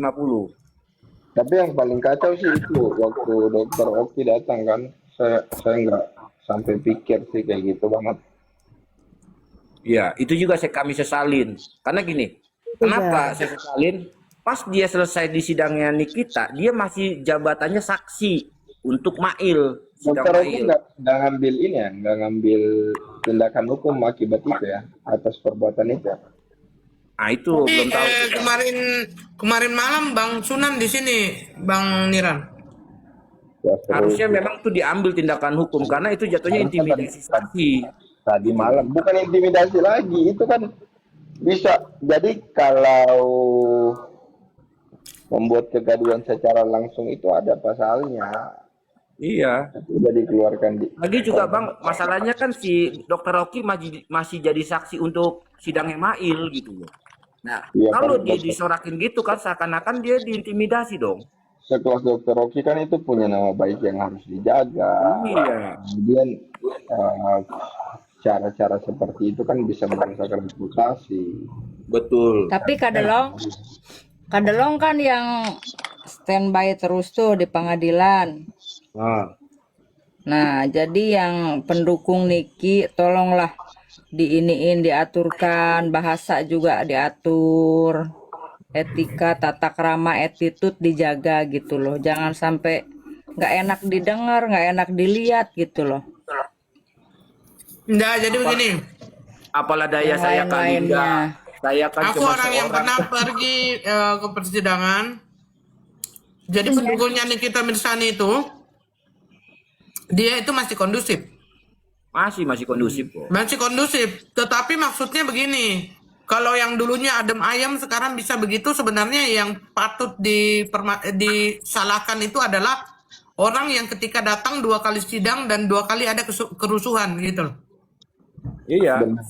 Tapi yang paling kacau sih itu waktu Dokter Oki datang kan, saya nggak sampai pikir sih kayak gitu banget. Iya, itu juga kami sesalin. Karena gini, kenapa saya sesalin? Pas dia selesai di sidangnya Nikita, dia masih jabatannya saksi untuk Mail. Dokter Oki nggak ngambil ini ya, nggak ngambil tindakan hukum akibat itu ya, atas perbuatan itu. Nah itu belum tahu. Kemarin malam Bang Sunan di sini, Bang Niran. Ya, harusnya memang tuh diambil tindakan hukum karena itu jatuhnya intimidasi saksi. Tadi malam bukan intimidasi lagi, itu kan bisa jadi kalau membuat kegaduhan secara langsung itu ada pasalnya. Iya. Sudah dikeluarkan. Lagi juga Bang, masalahnya kan si Dokter Rocky masih jadi saksi untuk sidangnya Mail gitu loh. Nah, iya, kalau kan, dia disorakin gitu kan seakan-akan dia diintimidasi dong. Sekelas Dokter Rocky kan itu punya nama baik yang harus dijaga. Iya. Kemudian cara-cara seperti itu kan bisa merusakkan reputasi. Betul. Tapi Kadelong kan yang standby terus tuh di pengadilan. Nah, Nah, jadi yang pendukung Niki tolonglah diaturkan, bahasa juga diatur, etika, tata krama, attitude dijaga gitu loh. Jangan sampai nggak enak didengar, nggak enak dilihat gitu loh. Enggak, jadi begini. apalah daya Yang saya kali lain-lainnya. enggak. Saya kan Aku cuma orang yang seorang. pernah pergi ke persidangan. Jadi pendukungnya Nikita Mirzani itu, dia itu masih kondusif. Masih kondusif kok. Masih kondusif. Tetapi maksudnya begini. Kalau yang dulunya adem ayam sekarang bisa begitu, sebenarnya yang patut disalahkan itu adalah orang yang ketika datang 2 kali sidang dan 2 kali ada kerusuhan gitu loh. Iya. Benar.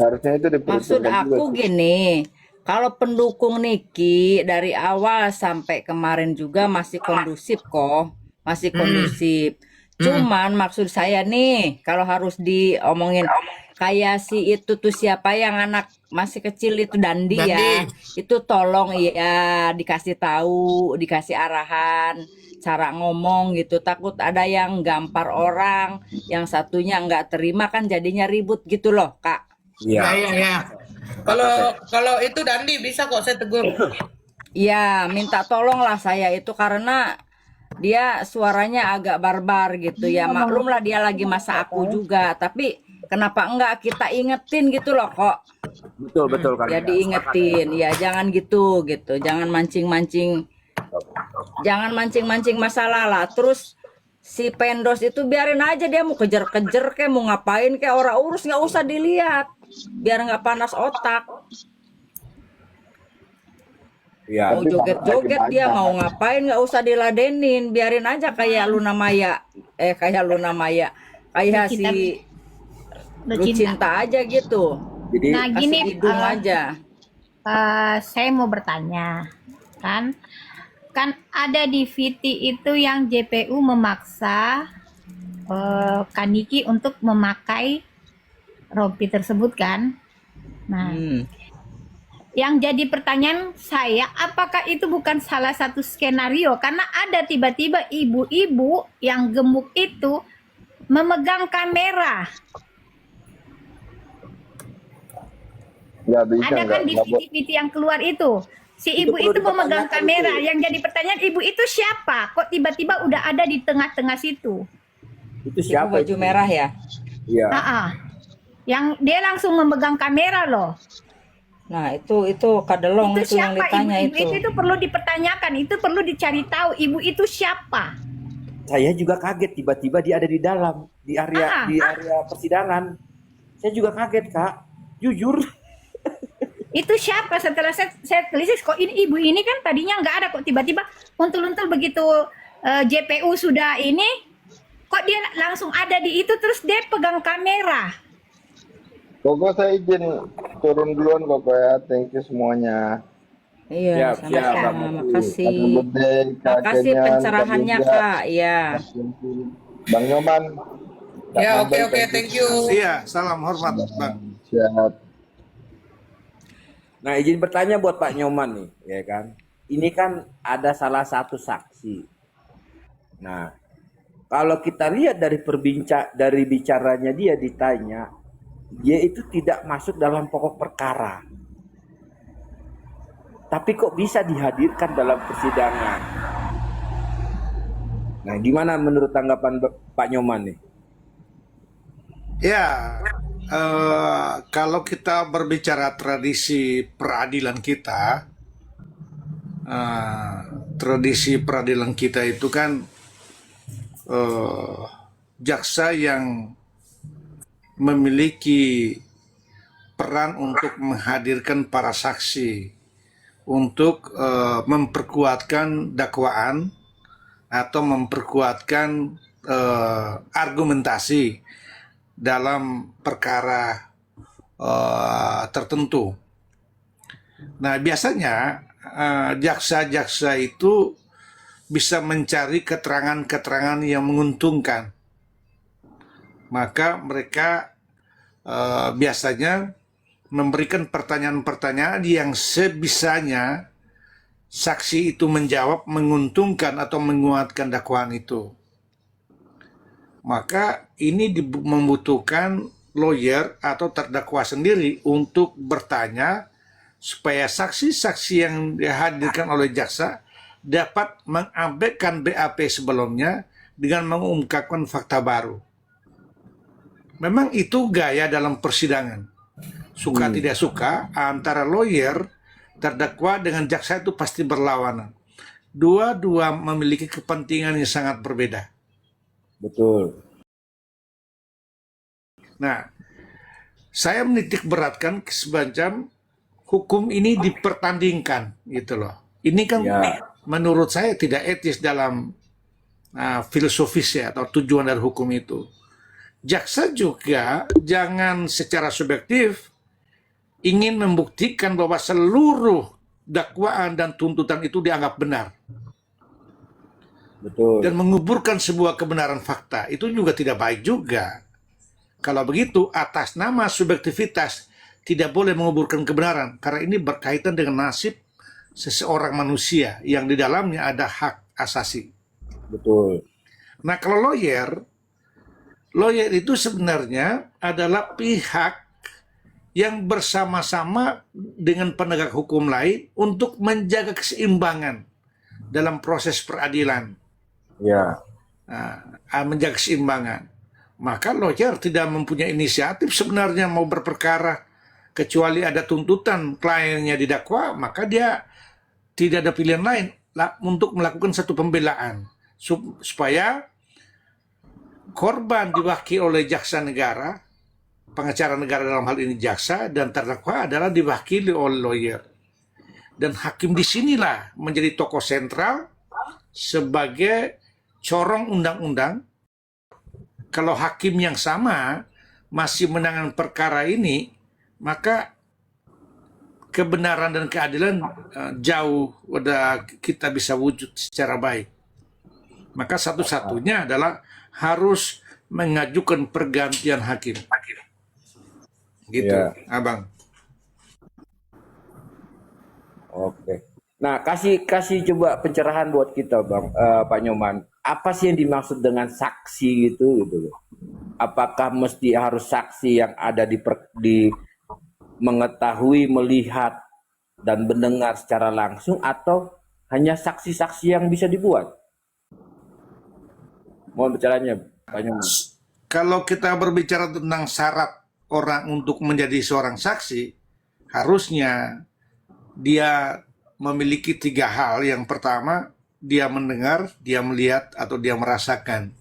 Harusnya itu Maksud diperhitungkan juga aku sih. gini, kalau pendukung Niki dari awal sampai kemarin juga masih kondusif kok, masih kondusif. Cuman maksud saya nih, kalau harus diomongin kayak si itu tuh siapa yang anak masih kecil itu Dandi ya, itu tolong ya dikasih tahu, dikasih arahan, cara ngomong gitu. Takut ada yang gampar orang, yang satunya nggak terima kan jadinya ribut gitu loh, Kak. Ya, Iya. ya, ya. Kalau itu Dandi bisa kok saya tegur. Iya, minta tolonglah saya itu karena dia suaranya agak barbar gitu ya. Maklum lah dia lagi masa aku juga, tapi kenapa enggak kita ingetin gitu loh kok. Betul kan. Ya diingetin, ya jangan gitu. Jangan mancing-mancing. Jangan mancing-mancing masalah lah. Terus si Pendos itu biarin aja dia mau kejar-kejar kayak mau ngapain kayak orang urus nggak usah dilihat. Biar nggak panas otak. Iya. Mau joget-joget dia mau ngapain nggak usah diladenin, biarin aja kayak Luna Maya, kayak si Lucinta aja gitu. Jadi Nah, Kasih gini, hidung aja. saya mau bertanya, kan ada di VT itu yang JPU memaksa Kaniki untuk memakai rompi tersebut kan. Nah, yang jadi pertanyaan saya, apakah itu bukan salah satu skenario? Karena ada tiba-tiba ibu-ibu yang gemuk itu memegang kamera. Nggak bisa, Ada kan di nggak bo- VT yang keluar itu. Si ibu perlu itu memegang dipertanyakan kamera. itu. Yang jadi pertanyaan, ibu itu siapa? Kok tiba-tiba udah ada di tengah-tengah situ? itu Ibu siapa baju itu? merah ya. Iya. Yang dia langsung memegang kamera loh. Nah itu Kadelong Itu itu yang siapa? ditanya Ibu itu perlu dipertanyakan. Itu perlu dicari tahu. Ibu itu siapa? Saya juga kaget tiba-tiba dia ada di dalam di area persidangan. Saya juga kaget, Kak. Jujur. Itu siapa? Setelah saya telisik, kok ini ibu ini kan tadinya nggak ada, kok tiba-tiba untul-untul begitu JPU sudah ini, kok dia langsung ada di itu, terus dia pegang kamera. Koko saya izin turun duluan Koko ya. Thank you semuanya. Iya, Siap, sama-sama. Makasih. Happy birthday, Kak Makasih Kenyan, pencerahannya Kak Yuda, Kak. Iya. Bang Nyoman. Kak Ya, Mabel, oke, thank you. Iya, salam hormat, Bang. Siap. Nah, izin bertanya buat Pak Nyoman nih, ya kan. Ini kan ada salah satu saksi. Nah, kalau kita lihat dari bicaranya dia ditanya, dia itu tidak masuk dalam pokok perkara. Tapi kok bisa dihadirkan dalam persidangan? Nah, gimana menurut tanggapan Pak Nyoman nih? Ya, kalau kita berbicara tradisi peradilan kita, itu kan jaksa yang memiliki peran untuk menghadirkan para saksi untuk memperkuatkan dakwaan atau memperkuatkan argumentasi dalam perkara tertentu. Nah, biasanya jaksa-jaksa itu bisa mencari keterangan-keterangan yang menguntungkan maka mereka biasanya memberikan pertanyaan-pertanyaan yang sebisanya saksi itu menjawab menguntungkan atau menguatkan dakwaan itu. Maka ini membutuhkan lawyer atau terdakwa sendiri untuk bertanya supaya saksi-saksi yang dihadirkan oleh jaksa dapat mengabaikan BAP sebelumnya dengan mengungkapkan fakta baru. Memang itu gaya dalam persidangan. Suka tidak suka, antara lawyer, terdakwa dengan jaksa itu pasti berlawanan. Dua-dua memiliki kepentingan yang sangat berbeda. Betul. Nah, saya menitik beratkan semacam hukum ini dipertandingkan, gitu loh. Ini kan menurut saya tidak etis dalam filosofis atau tujuan dari hukum itu. Jaksa juga jangan secara subjektif ingin membuktikan bahwa seluruh dakwaan dan tuntutan itu dianggap benar. Betul. Dan menguburkan sebuah kebenaran fakta. Itu juga tidak baik juga. Kalau begitu, atas nama subjektivitas tidak boleh menguburkan kebenaran. Karena ini berkaitan dengan nasib seseorang manusia yang di dalamnya ada hak asasi. Betul. Nah, kalau lawyer itu sebenarnya adalah pihak yang bersama-sama dengan penegak hukum lain untuk menjaga keseimbangan dalam proses peradilan. Ya. Menjaga keseimbangan. Maka lawyer tidak mempunyai inisiatif sebenarnya mau berperkara, kecuali ada tuntutan kliennya didakwa, maka dia tidak ada pilihan lain untuk melakukan satu pembelaan supaya korban diwakili oleh jaksa negara, pengacara negara dalam hal ini jaksa, dan terdakwa adalah diwakili oleh lawyer. Dan hakim disinilah menjadi tokoh sentral sebagai corong undang-undang. Kalau hakim yang sama masih menangani perkara ini, maka kebenaran dan keadilan jauh udah kita bisa wujud secara baik. Maka satu-satunya adalah harus mengajukan pergantian hakim. Gitu, Abang. Oke. Nah, kasih coba pencerahan buat kita, Bang, Pak Nyoman. Apa sih yang dimaksud dengan saksi gitu loh? Apakah mesti harus saksi yang ada di mengetahui, melihat dan mendengar secara langsung, atau hanya saksi-saksi yang bisa dibuat? Mohon bicaranya, Pak Nyoman. Kalau kita berbicara tentang syarat orang untuk menjadi seorang saksi, harusnya dia memiliki 3 hal. Yang pertama, dia mendengar, dia melihat, atau dia merasakan.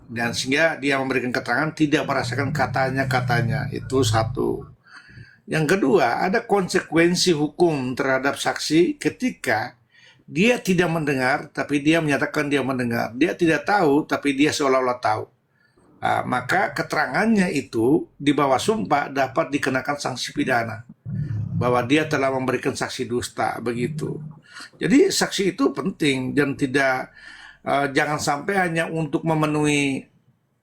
Dan sehingga dia memberikan keterangan tidak merasakan katanya. Itu satu. Yang kedua, ada konsekuensi hukum terhadap saksi ketika dia tidak mendengar, tapi dia menyatakan dia mendengar. Dia tidak tahu, tapi dia seolah-olah tahu. Maka keterangannya itu di bawah sumpah dapat dikenakan sanksi pidana. Bahwa dia telah memberikan saksi dusta, begitu. Jadi saksi itu penting dan jangan sampai hanya untuk memenuhi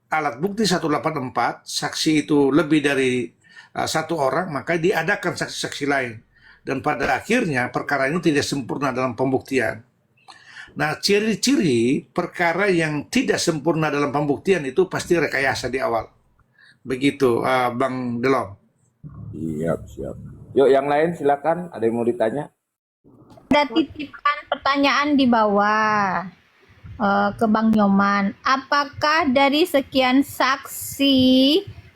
alat bukti 184, saksi itu lebih dari 1 orang, maka diadakan saksi-saksi lain. Dan pada akhirnya perkara ini tidak sempurna dalam pembuktian. Nah, ciri-ciri perkara yang tidak sempurna dalam pembuktian itu pasti rekayasa di awal. Begitu, Bang Delom. Siap. Yuk, yang lain silakan. Ada yang mau ditanya? Ada titipan pertanyaan di bawah ke Bang Nyoman. Apakah dari sekian saksi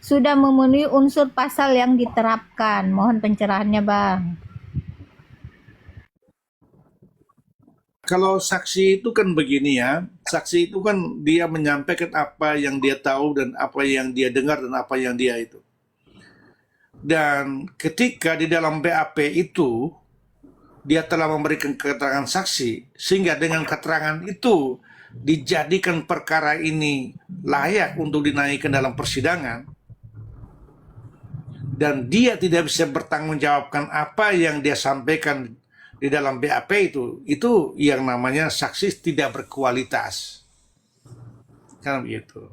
sudah memenuhi unsur pasal yang diterapkan? Mohon pencerahannya, Bang. Kalau saksi itu kan begini ya, saksi itu kan dia menyampaikan apa yang dia tahu dan apa yang dia dengar dan apa yang dia itu. Dan ketika di dalam BAP itu, dia telah memberikan keterangan saksi, sehingga dengan keterangan itu dijadikan perkara ini layak untuk dinaikkan dalam persidangan, dan dia tidak bisa bertanggungjawabkan apa yang dia sampaikan di dalam BAP itu yang namanya saksi tidak berkualitas. Kan begitu.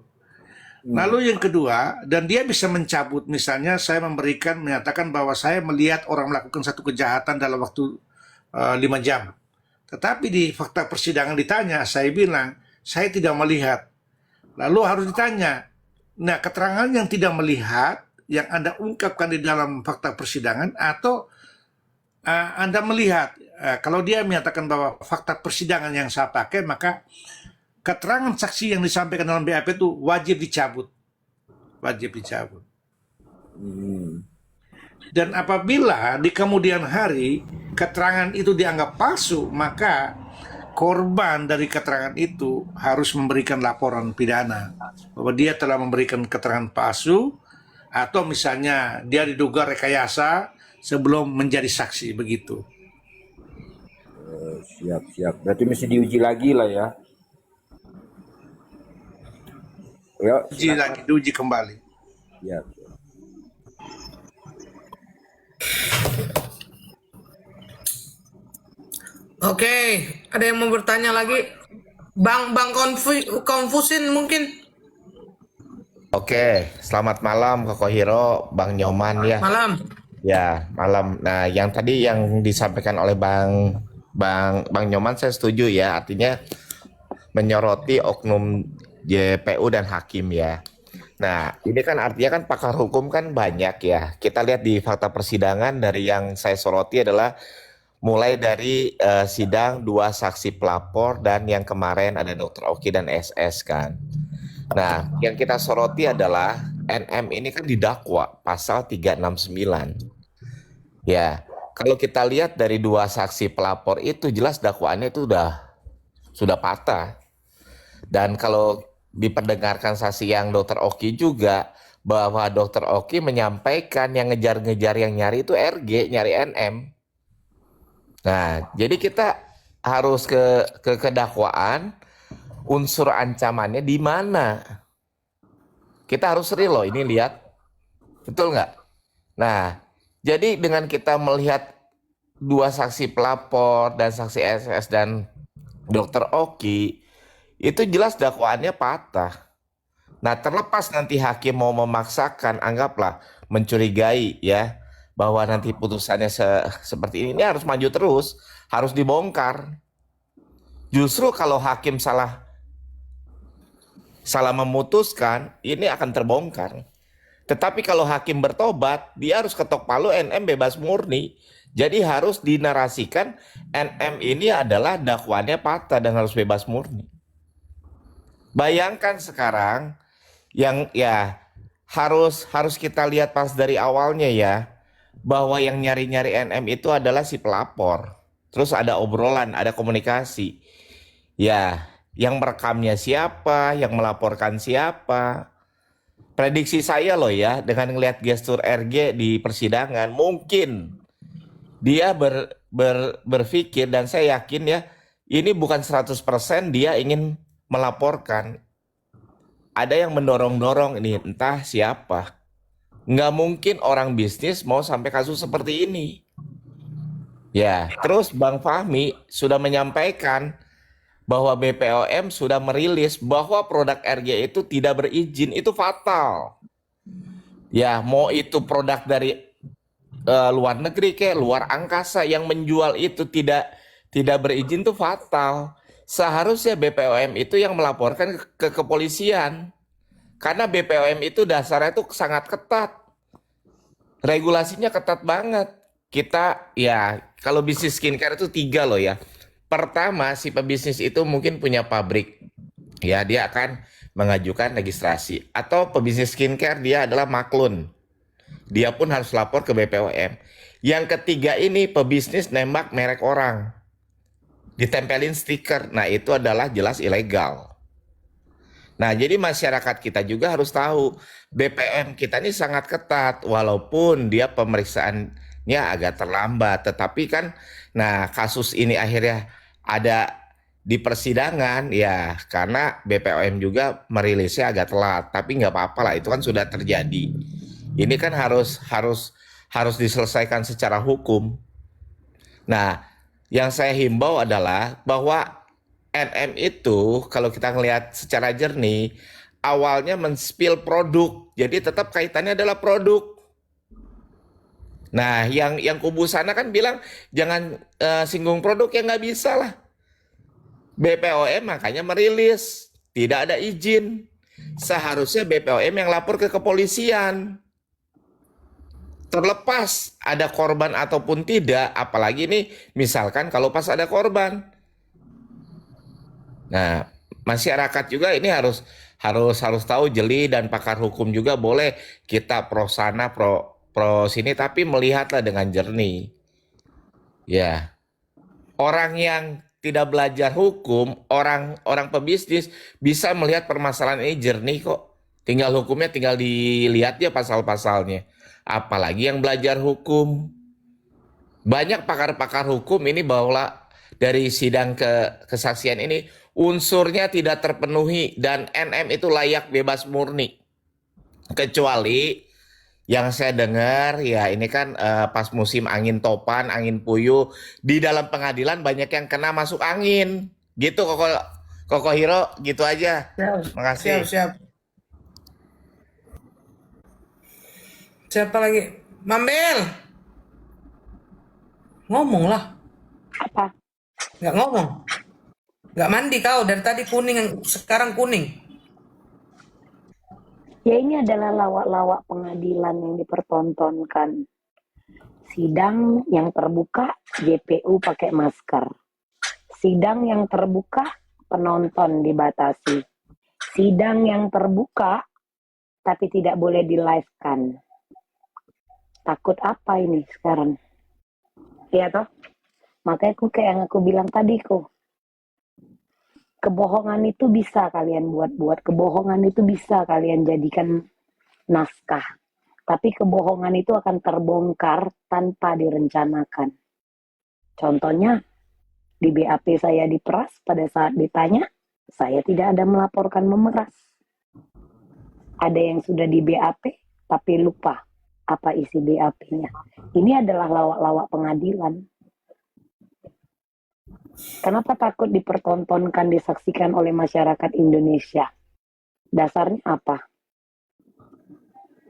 Lalu yang kedua, dan dia bisa mencabut, misalnya saya menyatakan bahwa saya melihat orang melakukan satu kejahatan dalam waktu 5 jam. Tetapi di fakta persidangan ditanya, saya bilang, saya tidak melihat. Lalu harus ditanya, nah keterangan yang tidak melihat, yang Anda ungkapkan di dalam fakta persidangan, atau Anda melihat, kalau dia menyatakan bahwa fakta persidangan yang saya pakai, maka keterangan saksi yang disampaikan dalam BAP itu wajib dicabut. Wajib dicabut. Dan apabila di kemudian hari keterangan itu dianggap palsu, maka korban dari keterangan itu harus memberikan laporan pidana bahwa dia telah memberikan keterangan palsu, atau misalnya dia diduga rekayasa sebelum menjadi saksi, begitu. Siap. Berarti mesti diuji lagi lah ya. Ya, Diuji kembali. ya. Oke, ada yang mau bertanya lagi? Bang Konfusin mungkin. Oke, selamat malam Koko Hiro, Bang Nyoman ya. Malam. Ya, malam. Nah, yang tadi yang disampaikan oleh Bang Nyoman saya setuju ya, artinya menyoroti oknum JPU dan hakim ya. Nah, ini kan artinya kan pakar hukum kan banyak ya. Kita lihat di fakta persidangan dari yang saya soroti adalah mulai dari sidang 2 saksi pelapor dan yang kemarin ada Dr. Oki dan SS kan. Nah, yang kita soroti adalah NM ini kan didakwa pasal 369. Ya, kalau kita lihat dari 2 saksi pelapor itu jelas dakwaannya itu sudah patah. Dan kalau diperdengarkan saksi yang Dr. Oki juga, bahwa Dr. Oki menyampaikan yang ngejar-ngejar yang nyari itu RG, nyari NM. Nah, jadi kita harus ke kedakwaan, unsur ancamannya di mana. Kita harus real loh, ini lihat. Betul nggak? Nah, jadi dengan kita melihat 2 saksi pelapor dan saksi SS dan Dr. Oki, itu jelas dakwaannya patah. Nah, terlepas nanti hakim mau memaksakan, anggaplah mencurigai ya, bahwa nanti putusannya seperti ini harus maju terus, harus dibongkar. Justru kalau hakim salah memutuskan, ini akan terbongkar. Tetapi kalau hakim bertobat, dia harus ketok palu, NM bebas murni. Jadi harus dinarasikan NM ini adalah dakwaannya patah dan harus bebas murni. Bayangkan sekarang yang ya harus kita lihat pas dari awalnya ya, bahwa yang nyari-nyari NM itu adalah si pelapor. Terus ada obrolan, ada komunikasi. Ya, yang merekamnya siapa, yang melaporkan siapa. Prediksi saya loh ya, dengan ngelihat gestur RG di persidangan, mungkin dia berpikir, dan saya yakin ya, ini bukan 100% dia ingin melaporkan. Ada yang mendorong-dorong ini, entah siapa. Nggak mungkin orang bisnis mau sampai kasus seperti ini. Ya, terus Bang Fahmi sudah menyampaikan bahwa BPOM sudah merilis bahwa produk RG itu tidak berizin, itu fatal. Ya, mau itu produk dari luar negeri kayak luar angkasa yang menjual itu tidak berizin itu fatal. Seharusnya BPOM itu yang melaporkan ke kepolisian. Karena BPOM itu dasarnya itu sangat ketat. Regulasinya ketat banget. Kita ya kalau bisnis skincare itu 3 loh ya. Pertama, si pebisnis itu mungkin punya pabrik. Ya, dia akan mengajukan registrasi. Atau pebisnis skincare dia adalah maklun. Dia pun harus lapor ke BPOM. Yang ketiga ini pebisnis nembak merek orang. Ditempelin stiker. Nah, itu adalah jelas ilegal. Nah, jadi masyarakat kita juga harus tahu BPOM kita ini sangat ketat walaupun dia pemeriksaannya agak terlambat. Tetapi kan, nah kasus ini akhirnya ada di persidangan ya karena BPOM juga merilisnya agak telat. Tapi nggak apa-apa lah, itu kan sudah terjadi. Ini kan harus diselesaikan secara hukum. Nah, yang saya himbau adalah bahwa NM itu kalau kita ngelihat secara jernih awalnya men-spill produk. Jadi tetap kaitannya adalah produk. Nah, yang kubu sana kan bilang jangan singgung produk, ya nggak bisa lah. BPOM makanya merilis, tidak ada izin. Seharusnya BPOM yang lapor ke kepolisian. Terlepas ada korban ataupun tidak, apalagi nih misalkan kalau pas ada korban. Nah, masyarakat juga ini harus tahu, jeli, dan pakar hukum juga boleh kita pro sana pro sini, tapi melihatlah dengan jernih. Ya, orang yang tidak belajar hukum, orang pebisnis bisa melihat permasalahan ini jernih kok. Tinggal hukumnya tinggal dilihat ya pasal-pasalnya. Apalagi yang belajar hukum. Banyak pakar-pakar hukum ini bahwa dari sidang kesaksian ini unsurnya tidak terpenuhi dan NM itu layak bebas murni. Kecuali yang saya dengar ya ini kan pas musim angin topan, angin puyuh, di dalam pengadilan banyak yang kena masuk angin. Gitu Koko Hiro, gitu aja. Makasih. Siap. Siapa lagi? Mambel. Ngomong lah. Apa? Nggak ngomong. Nggak mandi kau. Dari tadi kuning, sekarang kuning. Ya ini adalah lawak-lawak pengadilan yang dipertontonkan. Sidang yang terbuka, JPU pakai masker. Sidang yang terbuka, penonton dibatasi. Sidang yang terbuka, tapi tidak boleh di-live-kan. Takut apa ini sekarang? Iya toh? Makanya kayak yang aku bilang tadi kok. Kebohongan itu bisa kalian buat-buat. Kebohongan itu bisa kalian jadikan naskah. Tapi kebohongan itu akan terbongkar tanpa direncanakan. Contohnya, di BAP saya diperas pada saat ditanya, saya tidak ada melaporkan memeras. Ada yang sudah di BAP, tapi lupa apa isi BAP-nya. Ini adalah lawak-lawak pengadilan. Kenapa takut dipertontonkan, disaksikan oleh masyarakat Indonesia? Dasarnya apa?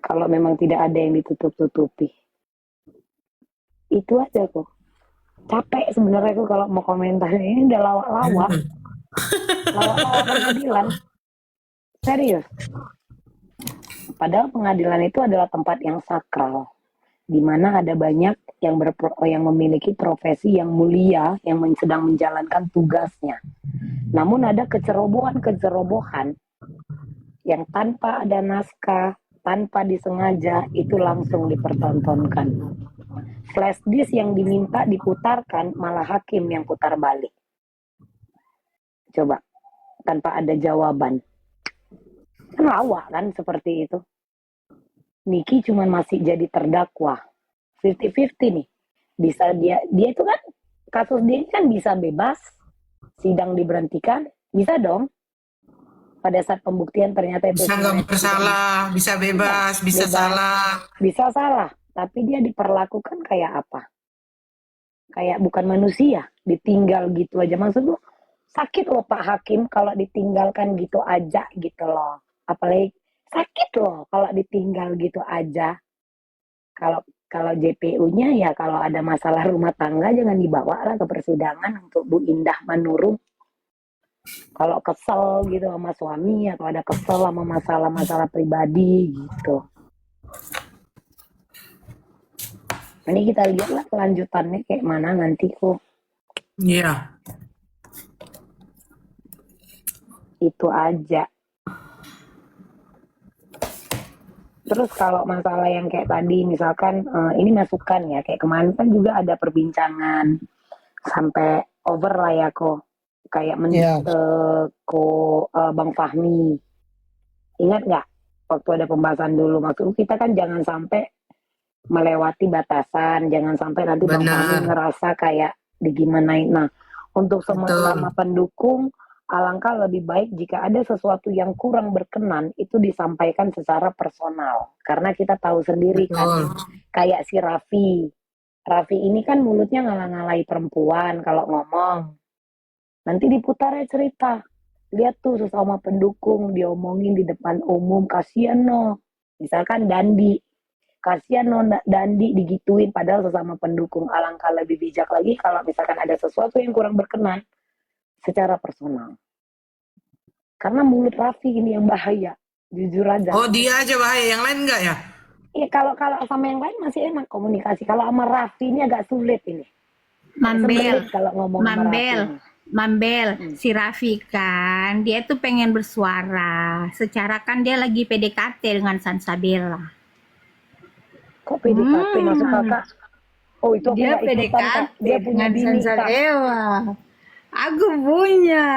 Kalau memang tidak ada yang ditutup-tutupi. Itu aja kok. Capek sebenarnya aku kalau mau komentar. Ini udah lawak-lawak. Lawak-lawak pengadilan. Serius. Padahal pengadilan itu adalah tempat yang sakral, di mana ada banyak yang memiliki profesi yang mulia, yang sedang menjalankan tugasnya. Namun ada kecerobohan yang tanpa ada naskah, tanpa disengaja, itu langsung dipertontonkan. Flash disk yang diminta diputarkan, malah hakim yang putar balik. Coba, tanpa ada jawaban. Kan lawak kan seperti itu. Niki cuma masih jadi terdakwa. 50-50 nih. Bisa dia itu kan, kasus dia ini kan bisa bebas, sidang diberhentikan, bisa dong. Pada saat pembuktian ternyata itu Bisa nggak bersalah, bisa bebas, bisa salah. Bisa salah, tapi dia diperlakukan kayak apa? Kayak bukan manusia, ditinggal gitu aja. Maksud lu, sakit loh Pak Hakim kalau ditinggalkan gitu aja gitu loh. Apalagi sakit loh kalau ditinggal gitu aja. Kalau JPU-nya ya kalau ada masalah rumah tangga jangan dibawa lah ke persidangan untuk Bu Indah Manurung. Kalau kesel gitu sama suami atau ada kesel sama masalah-masalah pribadi gitu. Ini kita lihatlah kelanjutannya kayak mana nanti kok. Iya. Itu aja. Terus kalau masalah yang kayak tadi misalkan ini masukan ya, kayak kemarin kan juga ada perbincangan sampai over lah ya kok, kayak Bang Fahmi, ingat nggak waktu ada pembahasan dulu, maksud kita kan jangan sampai melewati batasan, jangan sampai nanti Bang Fahmi ngerasa kayak digimanain. Nah, untuk semua pendukung, alangkah lebih baik jika ada sesuatu yang kurang berkenan itu disampaikan secara personal. Karena kita tahu sendiri kan, kayak si Raffi ini kan mulutnya ngalah-ngalahi perempuan kalau ngomong. Nanti diputar ya cerita, lihat tuh sesama pendukung diomongin di depan umum, kasihan no. Misalkan Dandi, kasihan no Dandi digituin padahal sesama pendukung. Alangkah lebih bijak lagi kalau misalkan ada sesuatu yang kurang berkenan secara personal. Karena mulut Raffi ini yang bahaya, jujur aja. Oh, dia aja bahaya, yang lain enggak ya? Iya, kalau sama yang lain masih enak komunikasi. Kalau sama Raffi ini agak sulit ini. Mambel, Sembelit kalau ngomong sama Raffi Mambel, ini. Mambel, si Raffi kan, dia tuh pengen bersuara. Secara kan dia lagi PDKT dengan Sansabella. Kok PDKT maksud kakak? Oh itu aku Dia nggak ikutan kak. PDKT Dia punya dengan bini kak. Sansabella. Aku punya.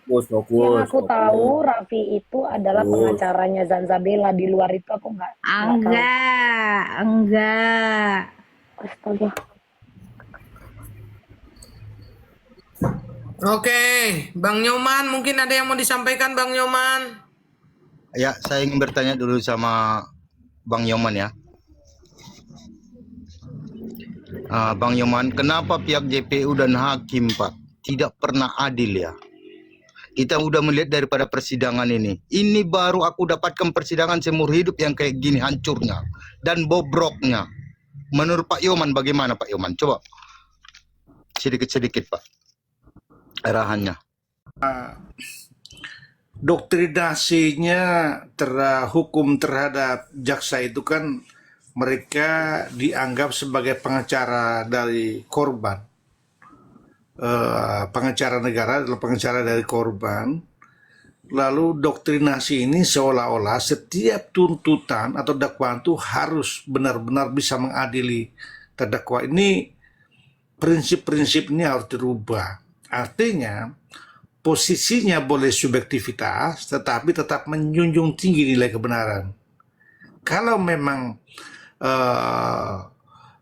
Yang aku tahu Raffi itu adalah pengacaranya Zanzabella. Di luar itu aku nggak tahu. Enggak. Astaga. Oke, Bang Nyoman, mungkin ada yang mau disampaikan, Bang Nyoman? Ya, saya ingin bertanya dulu sama Bang Yoman ya. Bang Yoman, kenapa pihak JPU dan hakim Pak tidak pernah adil ya? Kita udah melihat daripada persidangan ini. Ini baru aku dapatkan persidangan seumur hidup yang kayak gini hancurnya dan bobroknya. Menurut Pak Yoman bagaimana Pak Yoman? Coba sedikit-sedikit Pak arahannya. Doktrinasinya hukum terhadap jaksa itu kan mereka dianggap sebagai pengacara dari korban. Pengacara negara adalah pengacara dari korban. Lalu doktrinasi ini seolah-olah setiap tuntutan atau dakwaan itu harus benar-benar bisa mengadili terdakwa. Ini prinsip-prinsip ini harus dirubah. Artinya posisinya boleh subjektivitas, tetapi tetap menjunjung tinggi nilai kebenaran. Kalau memang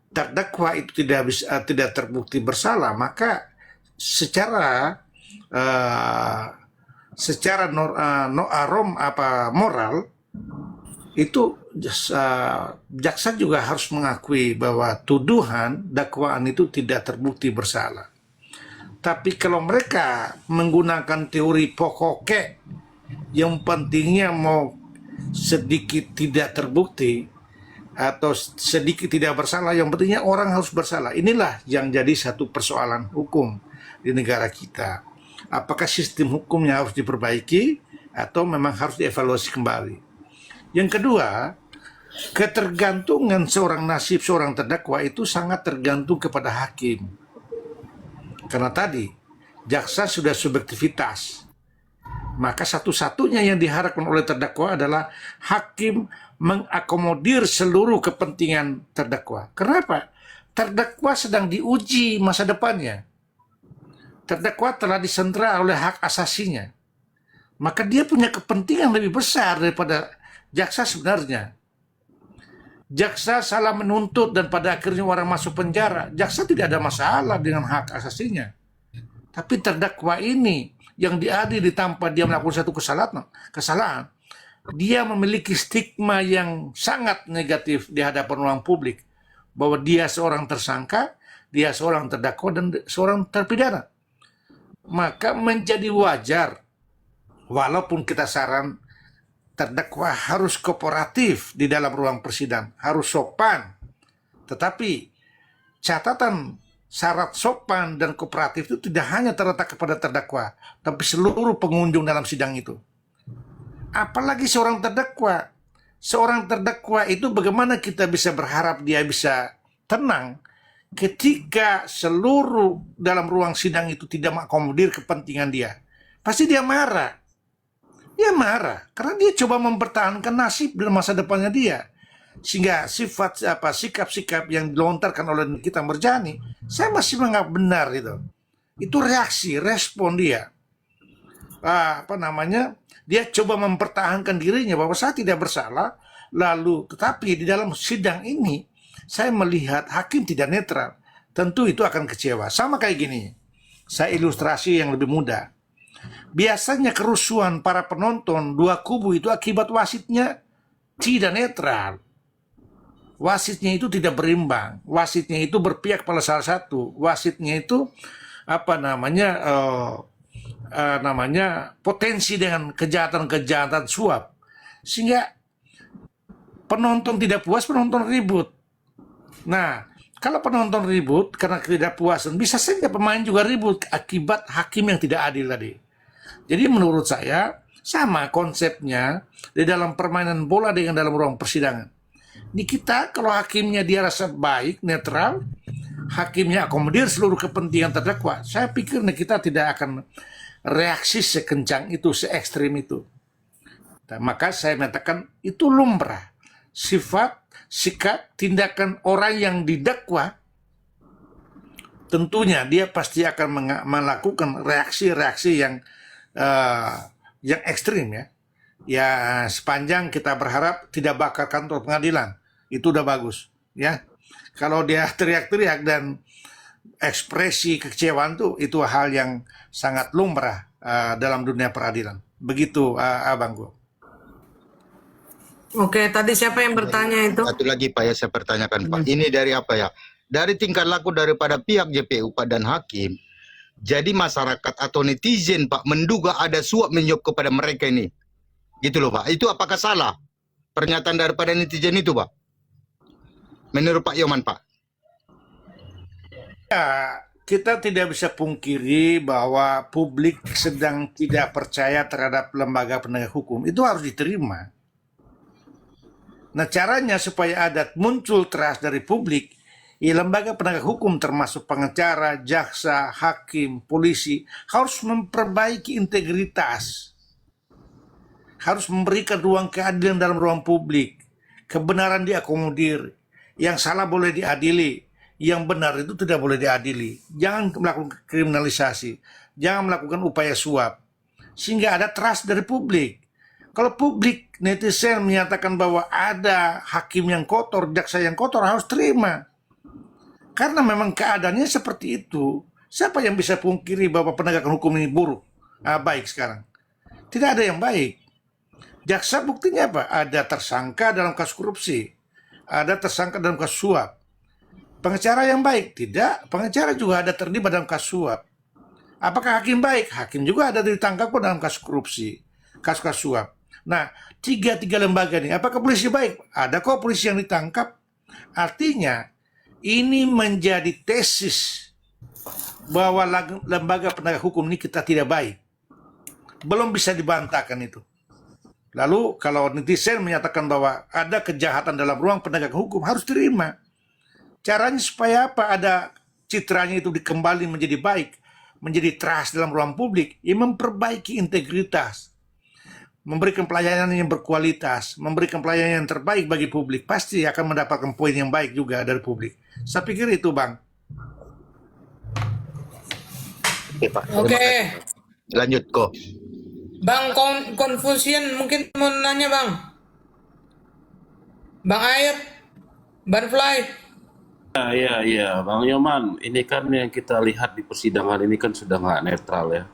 terdakwa itu tidak terbukti bersalah, maka secara moral itu jaksa juga harus mengakui bahwa tuduhan dakwaan itu tidak terbukti bersalah. Tapi kalau mereka menggunakan teori pokoknya yang pentingnya mau sedikit tidak terbukti atau sedikit tidak bersalah, yang pentingnya orang harus bersalah. Inilah yang jadi satu persoalan hukum di negara kita. Apakah sistem hukumnya harus diperbaiki atau memang harus dievaluasi kembali? Yang kedua, ketergantungan nasib seorang terdakwa itu sangat tergantung kepada hakim. Karena tadi jaksa sudah subjektivitas, maka satu-satunya yang diharapkan oleh terdakwa adalah hakim mengakomodir seluruh kepentingan terdakwa. Kenapa? Terdakwa sedang diuji masa depannya. Terdakwa telah disandera oleh hak asasinya. Maka dia punya kepentingan lebih besar daripada jaksa sebenarnya. Jaksa salah menuntut dan pada akhirnya orang masuk penjara. Jaksa tidak ada masalah dengan hak asasinya. Tapi terdakwa ini yang diadili tanpa dia melakukan satu kesalahan, dia memiliki stigma yang sangat negatif di hadapan ruang publik. Bahwa dia seorang tersangka, dia seorang terdakwa, dan seorang terpidana. Maka menjadi wajar, walaupun kita saran terdakwa harus kooperatif di dalam ruang persidangan, harus sopan. Tetapi catatan syarat sopan dan kooperatif itu tidak hanya terletak kepada terdakwa, tapi seluruh pengunjung dalam sidang itu. Apalagi seorang terdakwa. Seorang terdakwa itu bagaimana kita bisa berharap dia bisa tenang ketika seluruh dalam ruang sidang itu tidak mengakomodir kepentingan dia. Pasti dia marah. Dia marah karena dia coba mempertahankan nasib dalam masa depannya dia. Sehingga sikap-sikap yang dilontarkan oleh Nikita Mirzani, saya masih menganggap benar itu. Itu respon dia. Dia coba mempertahankan dirinya bahwa saya tidak bersalah. Lalu tetapi di dalam sidang ini saya melihat hakim tidak netral. Tentu itu akan kecewa. Sama kayak gini. Saya ilustrasi yang lebih mudah. Biasanya kerusuhan para penonton dua kubu itu akibat wasitnya tidak netral. Wasitnya itu tidak berimbang. Wasitnya itu berpihak pada salah satu. Wasitnya itu namanya potensi dengan kejahatan-kejahatan suap, sehingga penonton tidak puas, penonton ribut. Nah, kalau penonton ribut karena ketidakpuasan, bisa saja pemain juga ribut akibat hakim yang tidak adil tadi. Jadi menurut saya sama konsepnya di dalam permainan bola dengan dalam ruang persidangan. Di kita kalau hakimnya dia rasa baik, netral, hakimnya akomodir seluruh kepentingan terdakwa, saya pikir kita tidak akan reaksi sekencang itu, se-ekstrim itu. Dan maka saya mengatakan itu lumrah. Sifat, sikap, tindakan orang yang didakwa, tentunya dia pasti akan melakukan reaksi-reaksi yang ekstrim ya. Ya sepanjang kita berharap tidak bakal kantor pengadilan, itu udah bagus ya. Kalau dia teriak-teriak dan ekspresi kekecewaan itu hal yang sangat lumrah dalam dunia peradilan. Begitu abangku. Oke, tadi siapa yang bertanya itu? Satu lagi Pak ya saya pertanyakan Pak. Ini dari apa ya? Dari tingkah laku daripada pihak JPU Pak dan hakim. Jadi masyarakat atau netizen Pak menduga ada suap menyuap kepada mereka ini. Gitu loh Pak. Itu apakah salah? Pernyataan daripada netizen itu Pak. Menurut Pak Yoman Pak. Ya, kita tidak bisa pungkiri bahwa publik sedang tidak percaya terhadap lembaga penegak hukum. Itu harus diterima. Nah, caranya supaya ada muncul trust dari publik, ya lembaga penegak hukum termasuk pengacara, jaksa, hakim, polisi harus memperbaiki integritas. Harus memberikan ruang keadilan dalam ruang publik. Kebenaran diakomodir. Yang salah boleh diadili. Yang benar itu tidak boleh diadili. Jangan melakukan kriminalisasi. Jangan melakukan upaya suap. Sehingga ada trust dari publik. Kalau publik, netizen menyatakan bahwa ada hakim yang kotor, jaksa yang kotor, harus terima. Karena memang keadaannya seperti itu. Siapa yang bisa pungkiri bahwa penegakan hukum ini buruk? Baik sekarang. Tidak ada yang baik. Jaksa buktinya apa? Ada tersangka dalam kasus korupsi. Ada tersangka dalam kasus suap. Pengacara yang baik? Tidak. Pengacara juga ada terlibat dalam kasus suap. Apakah hakim baik? Hakim juga ada ditangkap dalam kasus korupsi. Kasus-kasus suap. Nah, tiga lembaga ini, apakah polisi baik? Ada kok polisi yang ditangkap. Artinya, ini menjadi tesis bahwa lembaga penegak hukum ini kita tidak baik. Belum bisa dibantahkan itu. Lalu, kalau netizen menyatakan bahwa ada kejahatan dalam ruang penegak hukum, harus terima. Caranya supaya apa? Ada citranya itu dikembali menjadi baik, menjadi trust dalam ruang publik, ya memperbaiki integritas. Memberikan pelayanan yang berkualitas, memberikan pelayanan yang terbaik bagi publik, pasti akan mendapatkan poin yang baik juga dari publik. Saya pikir itu, Bang. Oke, Pak. Oke. Lanjut kok. Bang Confucian mungkin mau nanya Bang. Bang Ayat, Bang Fly. Ya, Bang Yoman, ini kan yang kita lihat di persidangan ini kan sudah nggak netral ya.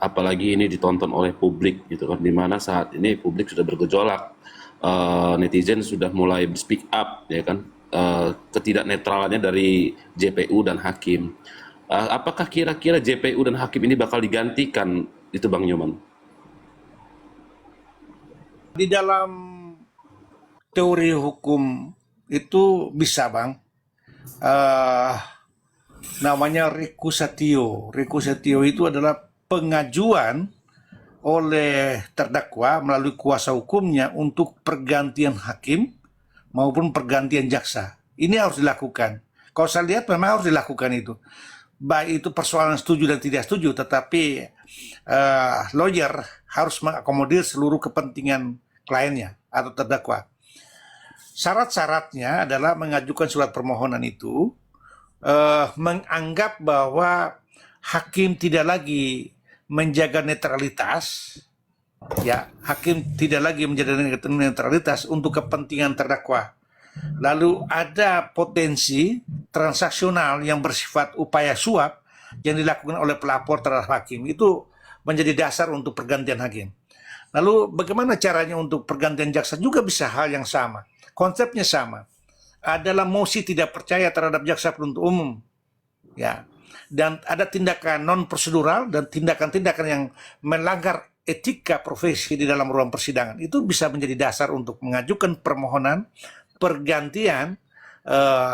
Apalagi ini ditonton oleh publik gitu kan, dimana saat ini publik sudah bergejolak, netizen sudah mulai speak up ya kan, ketidaknetralannya dari JPU dan hakim. Apakah kira-kira JPU dan hakim ini bakal digantikan itu Bang Yoman? Di dalam teori hukum itu bisa Bang, namanya recusatio. Recusatio itu adalah pengajuan oleh terdakwa melalui kuasa hukumnya untuk pergantian hakim maupun pergantian jaksa. Ini harus dilakukan. Kalau saya lihat memang harus dilakukan itu. Baik itu persoalan setuju dan tidak setuju, tetapi lawyer harus mengakomodir seluruh kepentingan kliennya atau terdakwa. Syarat-syaratnya adalah mengajukan surat permohonan itu, menganggap bahwa hakim tidak lagi menjaga netralitas, ya hakim tidak lagi menjaga netralitas untuk kepentingan terdakwa. Lalu ada potensi transaksional yang bersifat upaya suap yang dilakukan oleh pelapor terhadap hakim, itu menjadi dasar untuk pergantian hakim. Lalu bagaimana caranya untuk pergantian jaksa juga bisa hal yang sama, konsepnya sama, adalah mosi tidak percaya terhadap jaksa penuntut umum. Ya, dan ada tindakan non prosedural dan tindakan-tindakan yang melanggar etika profesi di dalam ruang persidangan, itu bisa menjadi dasar untuk mengajukan permohonan pergantian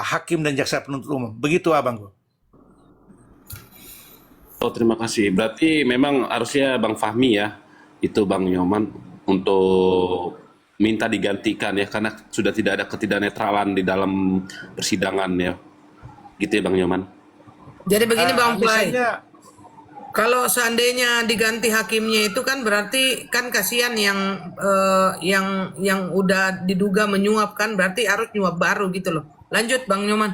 hakim dan jaksa penuntut umum. Begitu Abangku. Oh, terima kasih. Berarti memang harusnya Bang Fahmi ya, itu Bang Nyoman untuk minta digantikan ya, karena sudah tidak ada ketidaknetralan di dalam persidangan ya. Gitu ya Bang Nyoman. Jadi begini Bang Play. Misalnya, Kalau seandainya diganti hakimnya itu kan berarti kan kasihan yang udah diduga menyuap kan, berarti harus nyuap baru gitu loh. Lanjut Bang Nyoman.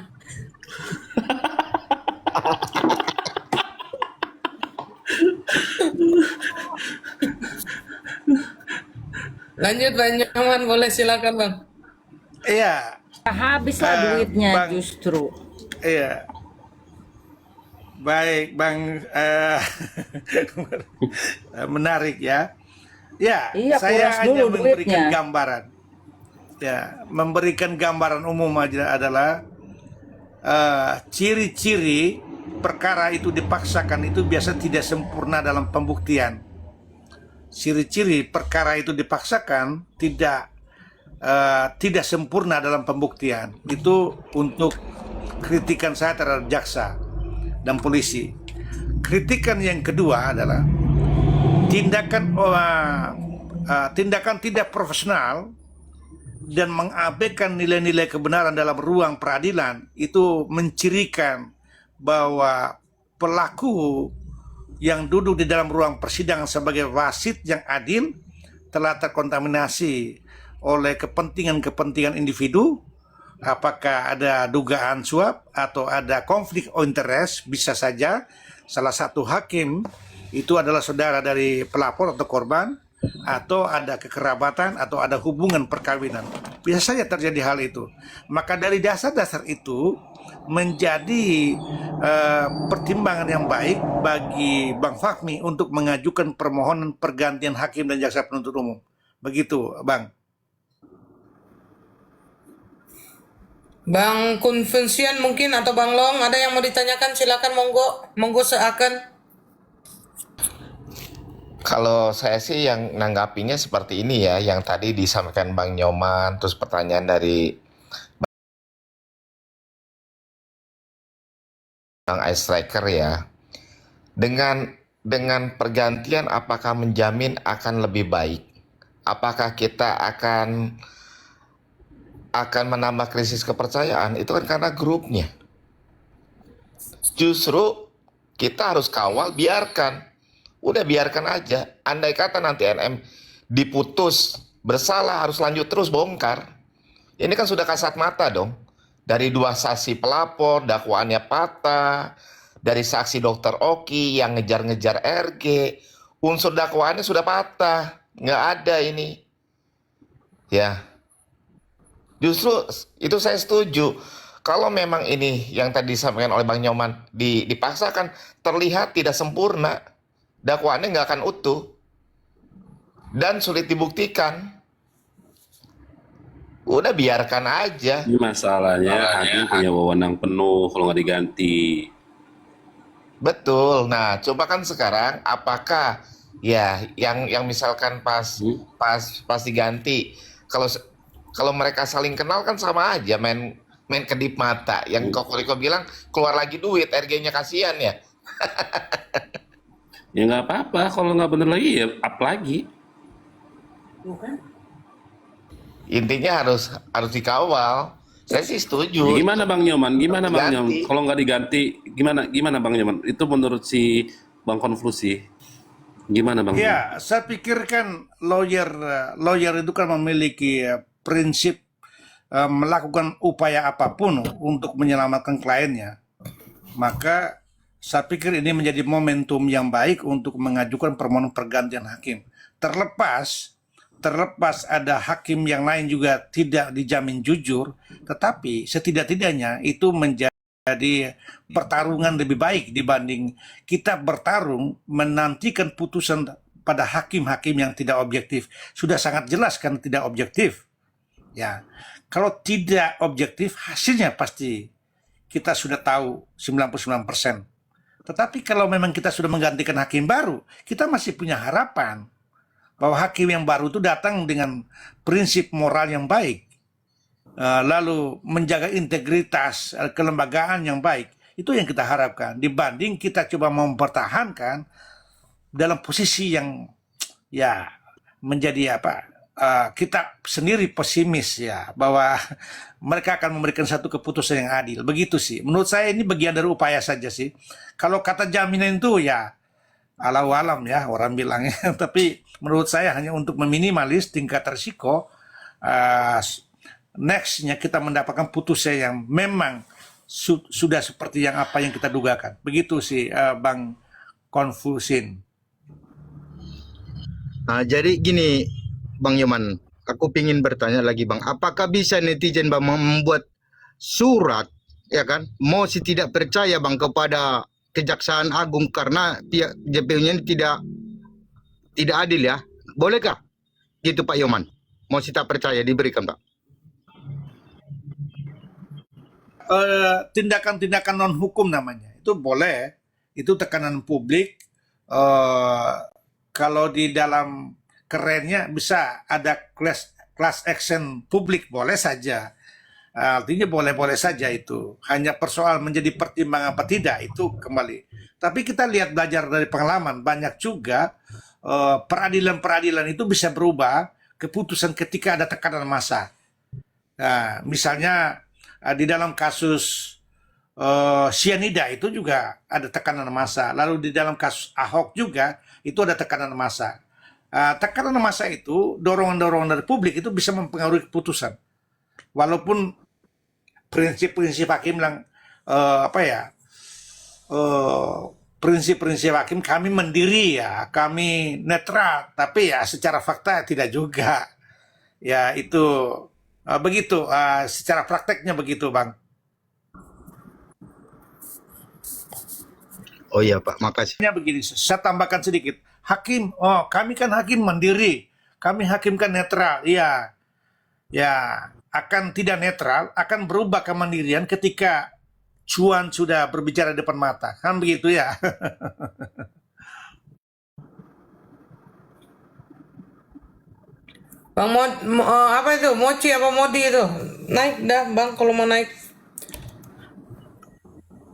Lanjut Bang Nyoman, boleh silakan Bang. iya, Habislah duitnya Bang, justru. iya. Baik, Bang, menarik ya. Ya, Iya, saya kuras hanya dulu memberikan duitnya. gambaran. Ya, memberikan gambaran umum aja adalah ciri-ciri perkara itu dipaksakan itu biasa tidak sempurna dalam pembuktian. Ciri-ciri perkara itu dipaksakan tidak sempurna dalam pembuktian. Itu untuk kritikan saya terhadap jaksa dan polisi. Kritikan yang kedua adalah tindakan tidak profesional dan mengabaikan nilai-nilai kebenaran dalam ruang peradilan, itu mencirikan bahwa pelaku yang duduk di dalam ruang persidangan sebagai wasit yang adil telah terkontaminasi oleh kepentingan-kepentingan individu. Apakah ada dugaan suap atau ada konflik of interest? Bisa saja salah satu hakim itu adalah saudara dari pelapor atau korban, atau ada kekerabatan atau ada hubungan perkawinan. Bisa saja terjadi hal itu. Maka dari dasar-dasar itu menjadi pertimbangan yang baik bagi Bang Fahmi untuk mengajukan permohonan pergantian hakim dan jaksa penuntut umum. Begitu, Bang. Bang Konvensian mungkin atau Bang Long ada yang mau ditanyakan, silakan monggo seakan. Kalau saya sih yang nanggapinya seperti ini ya, yang tadi disampaikan Bang Nyoman, terus pertanyaan dari Bang Ice Striker ya. Dengan pergantian apakah menjamin akan lebih baik? Apakah kita akan menambah krisis kepercayaan? Itu kan karena grupnya. Justru kita harus kawal, biarkan. Udah biarkan aja. Andai kata nanti NM diputus bersalah, harus lanjut terus bongkar. Ini kan sudah kasat mata dong. Dari 2 saksi pelapor, dakwaannya patah. Dari saksi dokter Oki yang ngejar-ngejar RG. Unsur dakwaannya sudah patah. Nggak ada ini. Ya. Justru itu saya setuju. Kalau memang ini yang tadi disampaikan oleh Bang Nyoman dipaksakan, terlihat tidak sempurna, dakwaannya nggak akan utuh dan sulit dibuktikan. Udah biarkan aja. Ini masalahnya hakim punya wewenang penuh kalau nggak diganti. Betul. Nah, coba kan sekarang apakah ya yang misalkan pas diganti, kalau mereka saling kenal kan sama aja, main kedip mata. Yang Kokoriko bilang keluar lagi duit, RG-nya kasihan ya. Ya nggak apa-apa, kalau nggak bener lagi ya up lagi. Intinya harus dikawal. Saya sih setuju. Ya, gimana Bang Nyoman? Gimana Bang Ganti. Nyoman? Kalau nggak diganti, gimana Bang Nyoman? Itu menurut si Bang Konflusi. Gimana Bang? Ya, saya pikir kan lawyer itu kan memiliki prinsip melakukan upaya apapun untuk menyelamatkan kliennya. Maka saya pikir ini menjadi momentum yang baik untuk mengajukan permohonan pergantian hakim. Terlepas ada hakim yang lain juga tidak dijamin jujur, tetapi setidak-tidaknya itu menjadi pertarungan lebih baik dibanding kita bertarung menantikan putusan pada hakim-hakim yang tidak objektif. Sudah sangat jelas kan tidak objektif. Ya, kalau tidak objektif hasilnya pasti kita sudah tahu 99%. Tetapi kalau memang kita sudah menggantikan hakim baru, kita masih punya harapan bahwa hakim yang baru itu datang dengan prinsip moral yang baik, lalu menjaga integritas kelembagaan yang baik. Itu yang kita harapkan, dibanding kita coba mempertahankan dalam posisi yang ya menjadi kita sendiri pesimis ya, bahwa mereka akan memberikan satu keputusan yang adil. Begitu sih. Menurut saya ini bagian dari upaya saja sih. Kalau kata jaminan itu ya alau alam ya orang bilangnya. Tapi menurut saya hanya untuk meminimalis tingkat risiko, nextnya kita mendapatkan putusan yang memang sudah seperti apa yang kita dugakan. Begitu sih Bang Konfusin. Jadi gini, Bang Yoman, aku ingin bertanya lagi, Bang. Apakah bisa netizen, Bang, membuat surat, ya kan? Mau si tidak percaya, Bang, kepada Kejaksaan Agung karena pihak JPU-nya ini tidak adil ya? Bolehkah? Gitu Pak Yoman. Mau si tak percaya diberikan, Pak. Tindakan-tindakan non hukum namanya itu boleh, itu tekanan publik. Kalau di dalam kerennya bisa ada class action publik, boleh saja. Artinya boleh-boleh saja itu. Hanya persoal menjadi pertimbangan apa tidak, itu kembali. Tapi kita lihat, belajar dari pengalaman, banyak juga peradilan-peradilan itu bisa berubah keputusan ketika ada tekanan massa. Nah, misalnya di dalam kasus sianida itu juga ada tekanan massa. Lalu di dalam kasus Ahok juga itu ada tekanan massa. Tekanan massa itu, dorongan-dorongan dari publik itu bisa mempengaruhi keputusan. Walaupun prinsip-prinsip hakim yang prinsip-prinsip hakim kami mandiri ya, kami netral, tapi ya secara fakta tidak juga. Ya itu begitu, secara prakteknya begitu, Bang. Oh iya Pak, makasih. Begini, saya tambahkan sedikit. Hakim, kami kan hakim mandiri, kami hakim kan netral. Iya, ya akan tidak netral, akan berubah kemandirian ketika cuan sudah berbicara depan mata, kan begitu ya. Bang apa itu? Mochi apa Modi itu? Naik dah, Bang, kalau mau naik.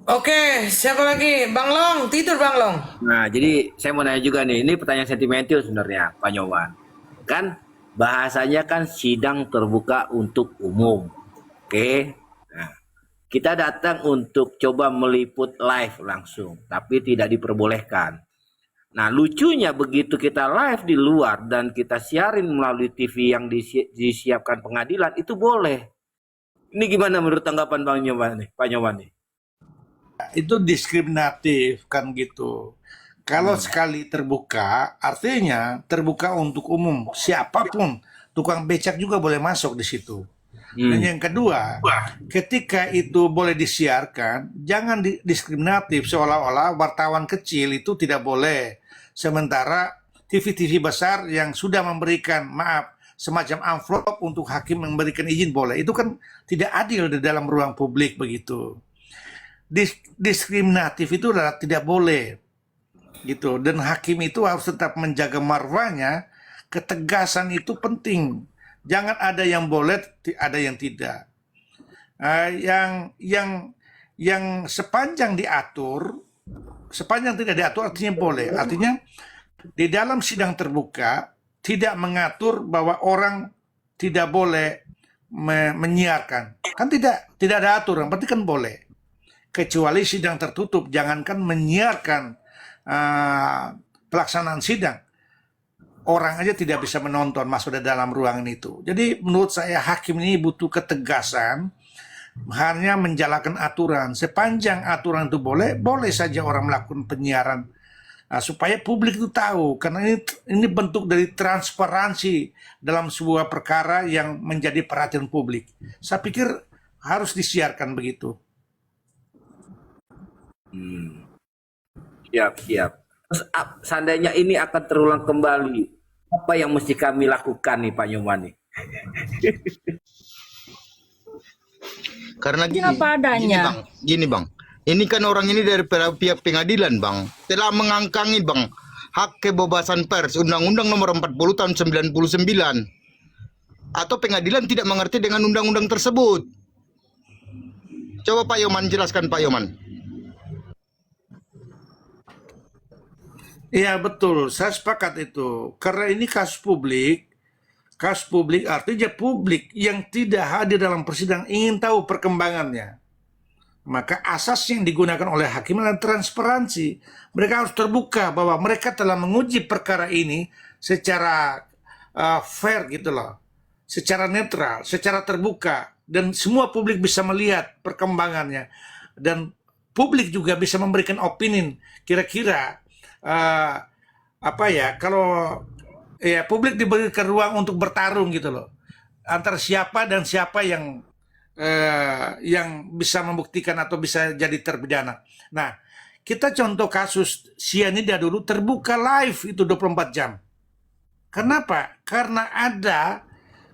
Oke, siapa lagi? Bang Long, tidur Bang Long. Nah, jadi saya mau nanya juga nih, ini pertanyaan sentimental sebenarnya, Pak Nyoman. Kan bahasanya kan sidang terbuka untuk umum. Oke. Nah, kita datang untuk coba meliput live langsung, tapi tidak diperbolehkan. Nah, lucunya begitu kita live di luar dan kita siarin melalui TV yang disiapkan pengadilan, itu boleh. Ini gimana menurut tanggapan Bang Nyoman nih, Pak Nyoman nih? Itu diskriminatif kan gitu. Kalau sekali terbuka, artinya terbuka untuk umum. Siapapun, tukang becak juga boleh masuk di situ. Dan yang kedua, ketika itu boleh disiarkan, jangan diskriminatif seolah-olah wartawan kecil itu tidak boleh. Sementara TV-TV besar yang sudah memberikan, maaf, semacam amplop untuk hakim memberikan izin boleh. Itu kan tidak adil di dalam ruang publik begitu. Diskriminatif itu adalah tidak boleh. Gitu. Dan hakim itu harus tetap menjaga marwahnya. Ketegasan itu penting. Jangan ada yang boleh, ada yang tidak. Yang sepanjang diatur, sepanjang tidak diatur artinya boleh. Artinya di dalam sidang terbuka tidak mengatur bahwa orang tidak boleh menyiarkan. Kan tidak ada aturan, berarti kan boleh. Kecuali sidang tertutup, jangankan menyiarkan pelaksanaan sidang. Orang aja tidak bisa menonton masuk di dalam ruangan itu. Jadi menurut saya hakim ini butuh ketegasan, hanya menjalankan aturan. Sepanjang aturan itu boleh, boleh saja orang melakukan penyiaran. Supaya publik itu tahu, karena ini bentuk dari transparansi dalam sebuah perkara yang menjadi perhatian publik. Saya pikir harus disiarkan begitu. Siap. Terus seandainya ini akan terulang kembali, apa yang mesti kami lakukan nih Pak Nyoman nih? Karena apa adanya. Gini bang, Ini kan orang ini dari pihak pengadilan, Bang. Telah mengangkangi, Bang, hak kebebasan pers, Undang-Undang Nomor 40 tahun 99. Atau pengadilan tidak mengerti dengan undang-undang tersebut. Coba Pak Yoman jelaskan, Pak Yoman. Iya betul, saya sepakat itu. Karena ini kasus publik artinya publik yang tidak hadir dalam persidangan ingin tahu perkembangannya. Maka asas yang digunakan oleh hakim adalah transparansi. Mereka harus terbuka bahwa mereka telah menguji perkara ini secara fair gitu loh, secara netral, secara terbuka, dan semua publik bisa melihat perkembangannya, dan publik juga bisa memberikan opini. Kira-kira apa ya, kalau ya publik diberikan ruang untuk bertarung gitu loh, antara siapa dan siapa yang bisa membuktikan atau bisa jadi terpidana. Nah, kita contoh kasus sianida dulu terbuka live itu 24 jam. Kenapa? Karena ada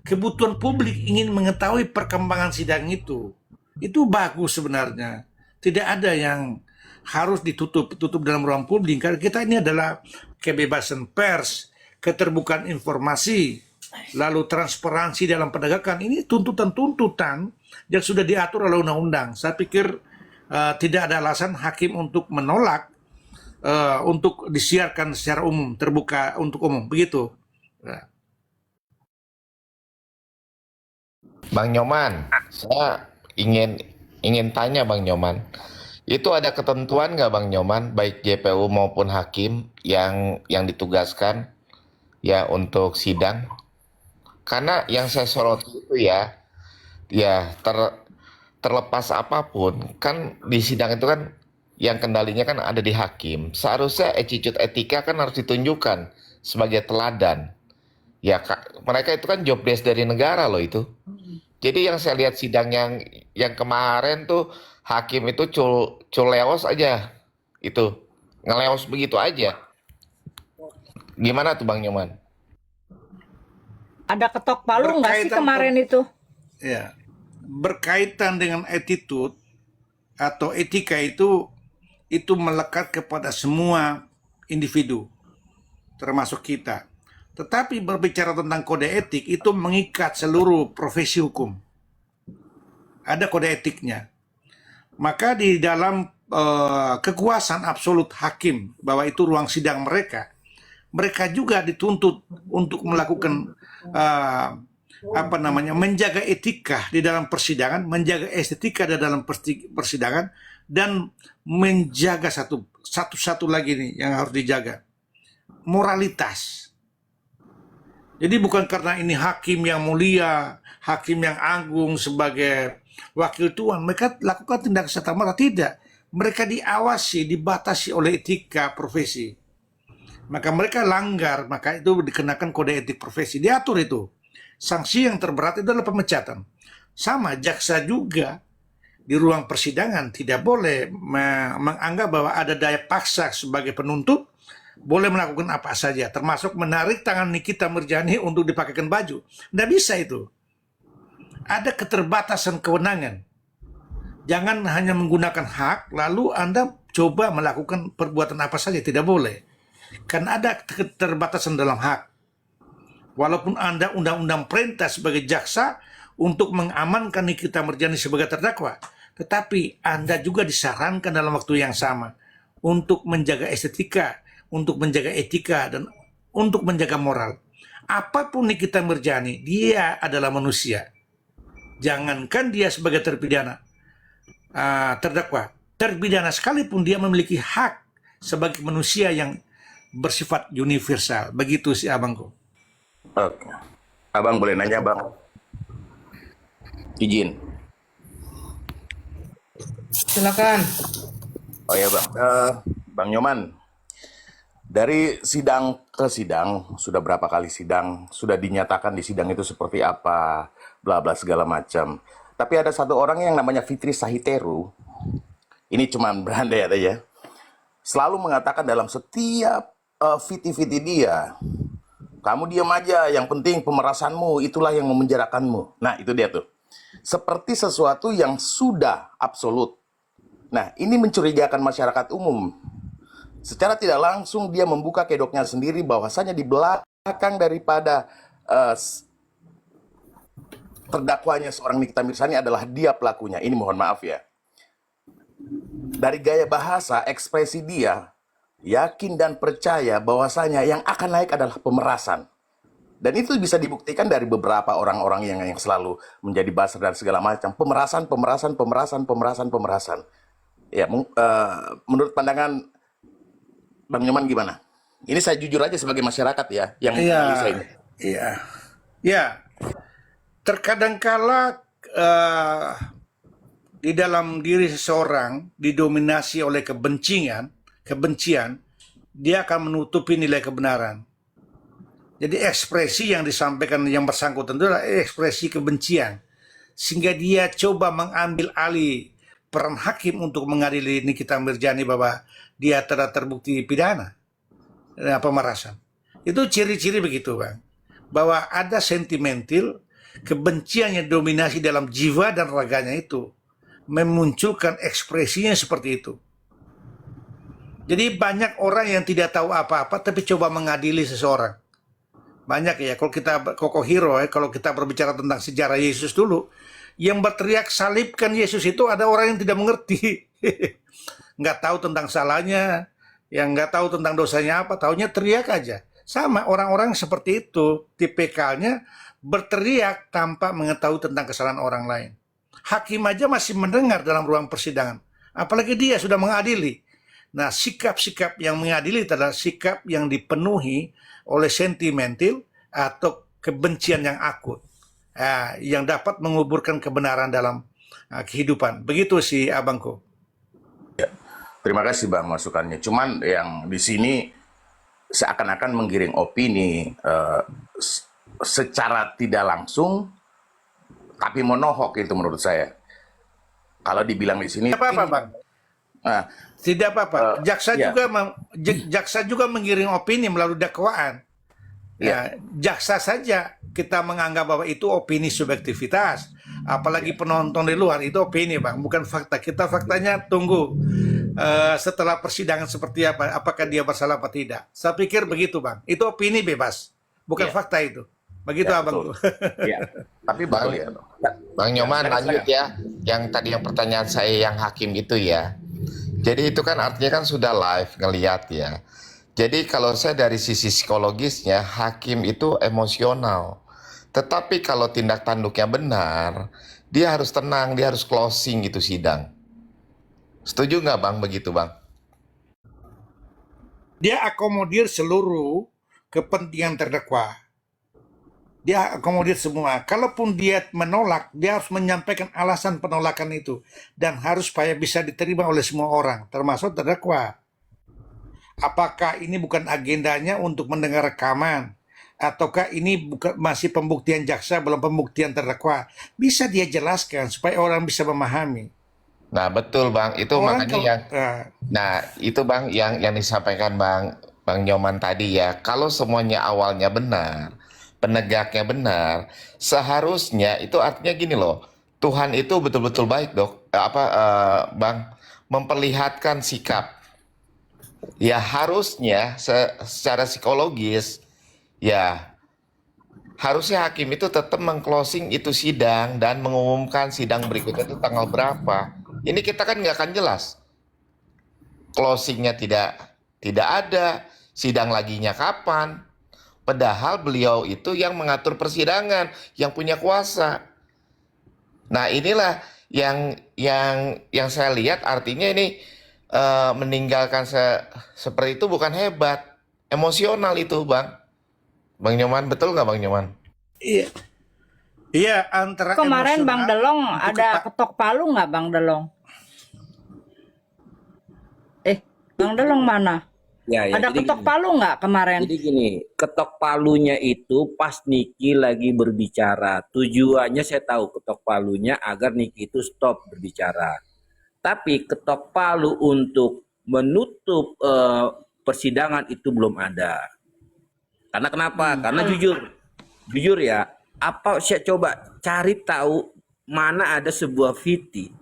kebutuhan publik ingin mengetahui perkembangan sidang itu. Itu bagus sebenarnya. Tidak ada yang harus tutup dalam ruang publik. Karena kita ini adalah kebebasan pers, keterbukaan informasi, lalu transparansi dalam penegakan. Ini tuntutan-tuntutan yang sudah diatur oleh undang-undang. Saya pikir tidak ada alasan hakim untuk menolak untuk disiarkan secara umum, terbuka untuk umum, begitu. Bang Nyoman, saya ingin tanya Bang Nyoman, itu ada ketentuan nggak Bang Nyoman, baik JPU maupun hakim yang ditugaskan ya untuk sidang? Karena yang saya soroti itu ya terlepas apapun, kan di sidang itu kan yang kendalinya kan ada di hakim. Seharusnya attitude etika kan harus ditunjukkan sebagai teladan. Ya mereka itu kan job desk dari negara loh itu. Jadi yang saya lihat sidang yang kemarin tuh hakim itu culeos aja, itu ngeleos begitu aja. Gimana tuh Bang Nyoman? Ada ketok palu nggak sih kemarin itu? Ya, berkaitan dengan attitude atau etika itu melekat kepada semua individu, termasuk kita. Tetapi berbicara tentang kode etik itu mengikat seluruh profesi hukum. Ada kode etiknya. Maka di dalam kekuasaan absolut hakim, bahwa itu ruang sidang mereka juga dituntut untuk melakukan menjaga etika di dalam persidangan, menjaga estetika di dalam persidangan, dan menjaga satu lagi nih yang harus dijaga, moralitas. Jadi bukan karena ini hakim yang mulia, hakim yang agung sebagai wakil Tuhan, mereka lakukan tindakan serta-merta, tidak. Mereka diawasi, dibatasi oleh etika profesi. Maka mereka langgar, maka itu dikenakan kode etik profesi, diatur itu. Sanksi yang terberat itu adalah pemecatan. Sama, jaksa juga di ruang persidangan tidak boleh menganggap bahwa ada daya paksa sebagai penuntut, boleh melakukan apa saja, termasuk menarik tangan Nikita Mirjani untuk dipakaikan baju. Tidak bisa itu. Ada keterbatasan kewenangan. Jangan hanya menggunakan hak, lalu Anda coba melakukan perbuatan apa saja, tidak boleh. Karena ada keterbatasan dalam hak. Walaupun Anda undang-undang perintah sebagai jaksa untuk mengamankan Nikita Mirjani sebagai terdakwa, tetapi Anda juga disarankan dalam waktu yang sama untuk menjaga estetika, untuk menjaga etika, dan untuk menjaga moral. Apapun Nikita Mirjani, dia adalah manusia. Jangankan dia sebagai terpidana, terdakwa, terpidana sekalipun dia memiliki hak sebagai manusia yang bersifat universal. Begitu sih abangku. Oke. Abang boleh nanya Bang? Izin. Silakan. Oh ya Bang, Bang Nyoman, dari sidang ke sidang, sudah berapa kali sidang, sudah dinyatakan di sidang itu seperti apa, bla bla segala macam. Tapi ada satu orang yang namanya Fitri Sahiteru, ini cuma berandai aja, selalu mengatakan dalam setiap viti-viti dia, kamu diam aja, yang penting pemerasanmu, itulah yang memenjarakanmu. Nah itu dia tuh, seperti sesuatu yang sudah absolut. Nah, ini mencurigakan masyarakat umum. Secara tidak langsung dia membuka kedoknya sendiri bahwasanya di belakang daripada terdakwanya seorang Nikita Mirzani adalah dia pelakunya. Ini mohon maaf ya. Dari gaya bahasa, ekspresi dia, yakin dan percaya bahwasanya yang akan naik adalah pemerasan. Dan itu bisa dibuktikan dari beberapa orang-orang yang selalu menjadi buzzer dan segala macam. Pemerasan. Ya, menurut pandangan Bang Nyoman gimana? Ini saya jujur aja sebagai masyarakat ya, yang analisa ini. Ya. Terkadang kala di dalam diri seseorang didominasi oleh kebencian, dia akan menutupi nilai kebenaran. Jadi ekspresi yang disampaikan yang bersangkutan itu adalah ekspresi kebencian. Sehingga dia coba mengambil alih peran hakim untuk mengadili Nikita Mirzani bahwa dia telah terbukti pidana pemerasan. Itu ciri-ciri begitu, Bang. Bahwa ada sentimental, kebencian yang dominasi dalam jiwa dan raganya itu memunculkan ekspresinya seperti itu. Jadi banyak orang yang tidak tahu apa-apa tapi coba mengadili seseorang. Banyak ya, kalau kita Koko Hero ya, kalau kita berbicara tentang sejarah Yesus dulu, yang berteriak salibkan Yesus itu ada orang yang tidak mengerti. Nggak tahu tentang salahnya, yang nggak tahu tentang dosanya apa, taunya teriak aja. Sama orang-orang seperti itu, tipikalnya berteriak tanpa mengetahui tentang kesalahan orang lain. Hakim aja masih mendengar dalam ruang persidangan, apalagi dia sudah mengadili. Nah, sikap-sikap yang mengadili adalah sikap yang dipenuhi oleh sentimental atau kebencian yang akut, yang dapat menguburkan kebenaran dalam kehidupan. Begitu sih, abangku. Ya, terima kasih Bang masukannya. Cuman yang di sini seakan-akan menggiring opini secara tidak langsung, tapi monohok itu menurut saya. Kalau dibilang di sini, tidak apa-apa, Bang. Tidak apa-apa. Jaksa juga menggiring opini melalui dakwaan. Ya, jaksa saja kita menganggap bahwa itu opini subjektivitas. Apalagi penonton di luar itu opini, Bang, bukan fakta. Kita faktanya tunggu setelah persidangan seperti apa, apakah dia bersalah apa tidak. Saya pikir begitu, Bang. Itu opini bebas, bukan fakta itu. Begitu, abangku. Tapi Bang, Bang Nyoman lanjut ya. Yang tadi yang pertanyaan saya yang hakim itu ya. Jadi itu kan artinya kan sudah live ngeliat ya. Jadi kalau saya dari sisi psikologisnya, hakim itu emosional. Tetapi kalau tindak tanduknya benar, dia harus tenang, dia harus closing gitu sidang. Setuju nggak Bang begitu, Bang? Dia akomodir seluruh kepentingan terdakwa. Dia akomodir semua. Kalaupun dia menolak, dia harus menyampaikan alasan penolakan itu. Dan harus supaya bisa diterima oleh semua orang, termasuk terdakwa. Apakah ini bukan agendanya untuk mendengar rekaman? Ataukah ini masih pembuktian jaksa, belum pembuktian terdakwa? Bisa dia jelaskan supaya orang bisa memahami. Nah betul Bang, itu Orang makanya itu Bang yang disampaikan Bang Nyoman tadi ya. Kalau semuanya awalnya benar, penegaknya benar, seharusnya itu artinya gini loh. Tuhan itu betul-betul baik Bang, memperlihatkan sikap. Ya harusnya secara psikologis ya harusnya hakim itu tetap mengclosing itu sidang dan mengumumkan sidang berikutnya itu tanggal berapa. Ini kita kan nggak akan jelas. Closingnya tidak ada, sidang laginya kapan. Padahal beliau itu yang mengatur persidangan, yang punya kuasa. Nah inilah yang saya lihat artinya ini meninggalkan seperti itu bukan hebat, emosional itu Bang Nyoman, betul nggak Bang Nyoman? Iya, antara kemarin emosional, Bang Delong ada ketok palu nggak Bang Delong? Bang Delong mana? Ada ketok palu nggak kemarin? Jadi gini, ketok palunya itu pas Niki lagi berbicara. Tujuannya saya tahu ketok palunya agar Niki itu stop berbicara. Tapi ketok palu untuk menutup persidangan itu belum ada. Karena kenapa? Karena jujur ya, apa saya coba cari tahu mana ada sebuah VT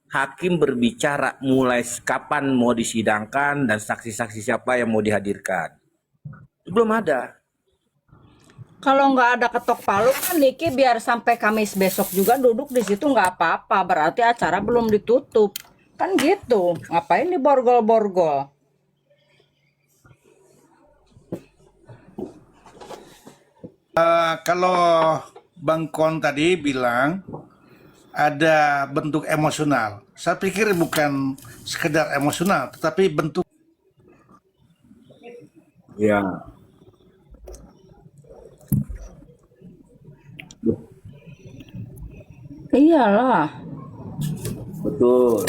hakim berbicara mulai kapan mau disidangkan dan saksi-saksi siapa yang mau dihadirkan. Belum ada. Kalau nggak ada ketok palu kan Niki biar sampai Kamis besok juga duduk di situ nggak apa-apa. Berarti acara belum ditutup. Kan gitu. Ngapain diborgol-borgol? Kalau Bang Kon tadi bilang ada bentuk emosional. Saya pikir bukan sekedar emosional, tetapi bentuk. Ya. Iyalah. Betul.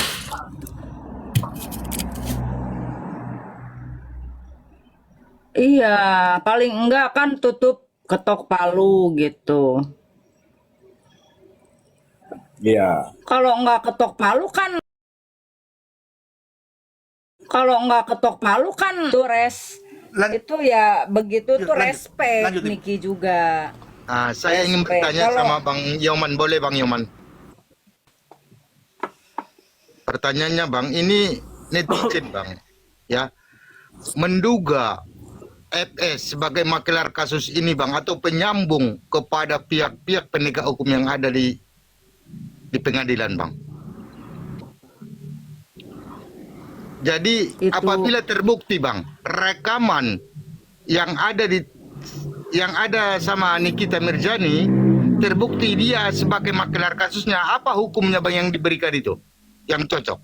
Iya, paling enggak kan tutup ketok palu gitu. Iya. Kalau enggak ketok palu kan itu itu ya begitu tuh respect lanjut, Im. Niki juga. Saya ingin Respect. bertanya Kalau sama Bang Yoman, boleh Bang Yoman? Pertanyaannya Bang, ini netizen Bang, ya, menduga FS sebagai makelar kasus ini Bang, atau penyambung kepada pihak-pihak penegak hukum yang ada di pengadilan Bang. Jadi itu apabila terbukti Bang, rekaman yang ada sama Nikita Mirzani, terbukti dia sebagai makelar kasusnya, apa hukumnya Bang yang diberikan itu? Yang cocok?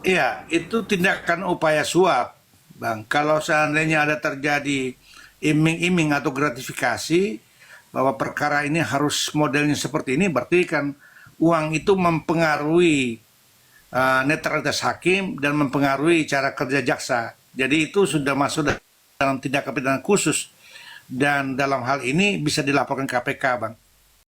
Iya, itu tindakan upaya suap, Bang. Kalau seandainya ada terjadi iming-iming atau gratifikasi bahwa perkara ini harus modelnya seperti ini, berarti kan uang itu mempengaruhi netralitas hakim dan mempengaruhi cara kerja jaksa. Jadi itu sudah masuk dalam tindakan pidana khusus dan dalam hal ini bisa dilaporkan KPK, Bang.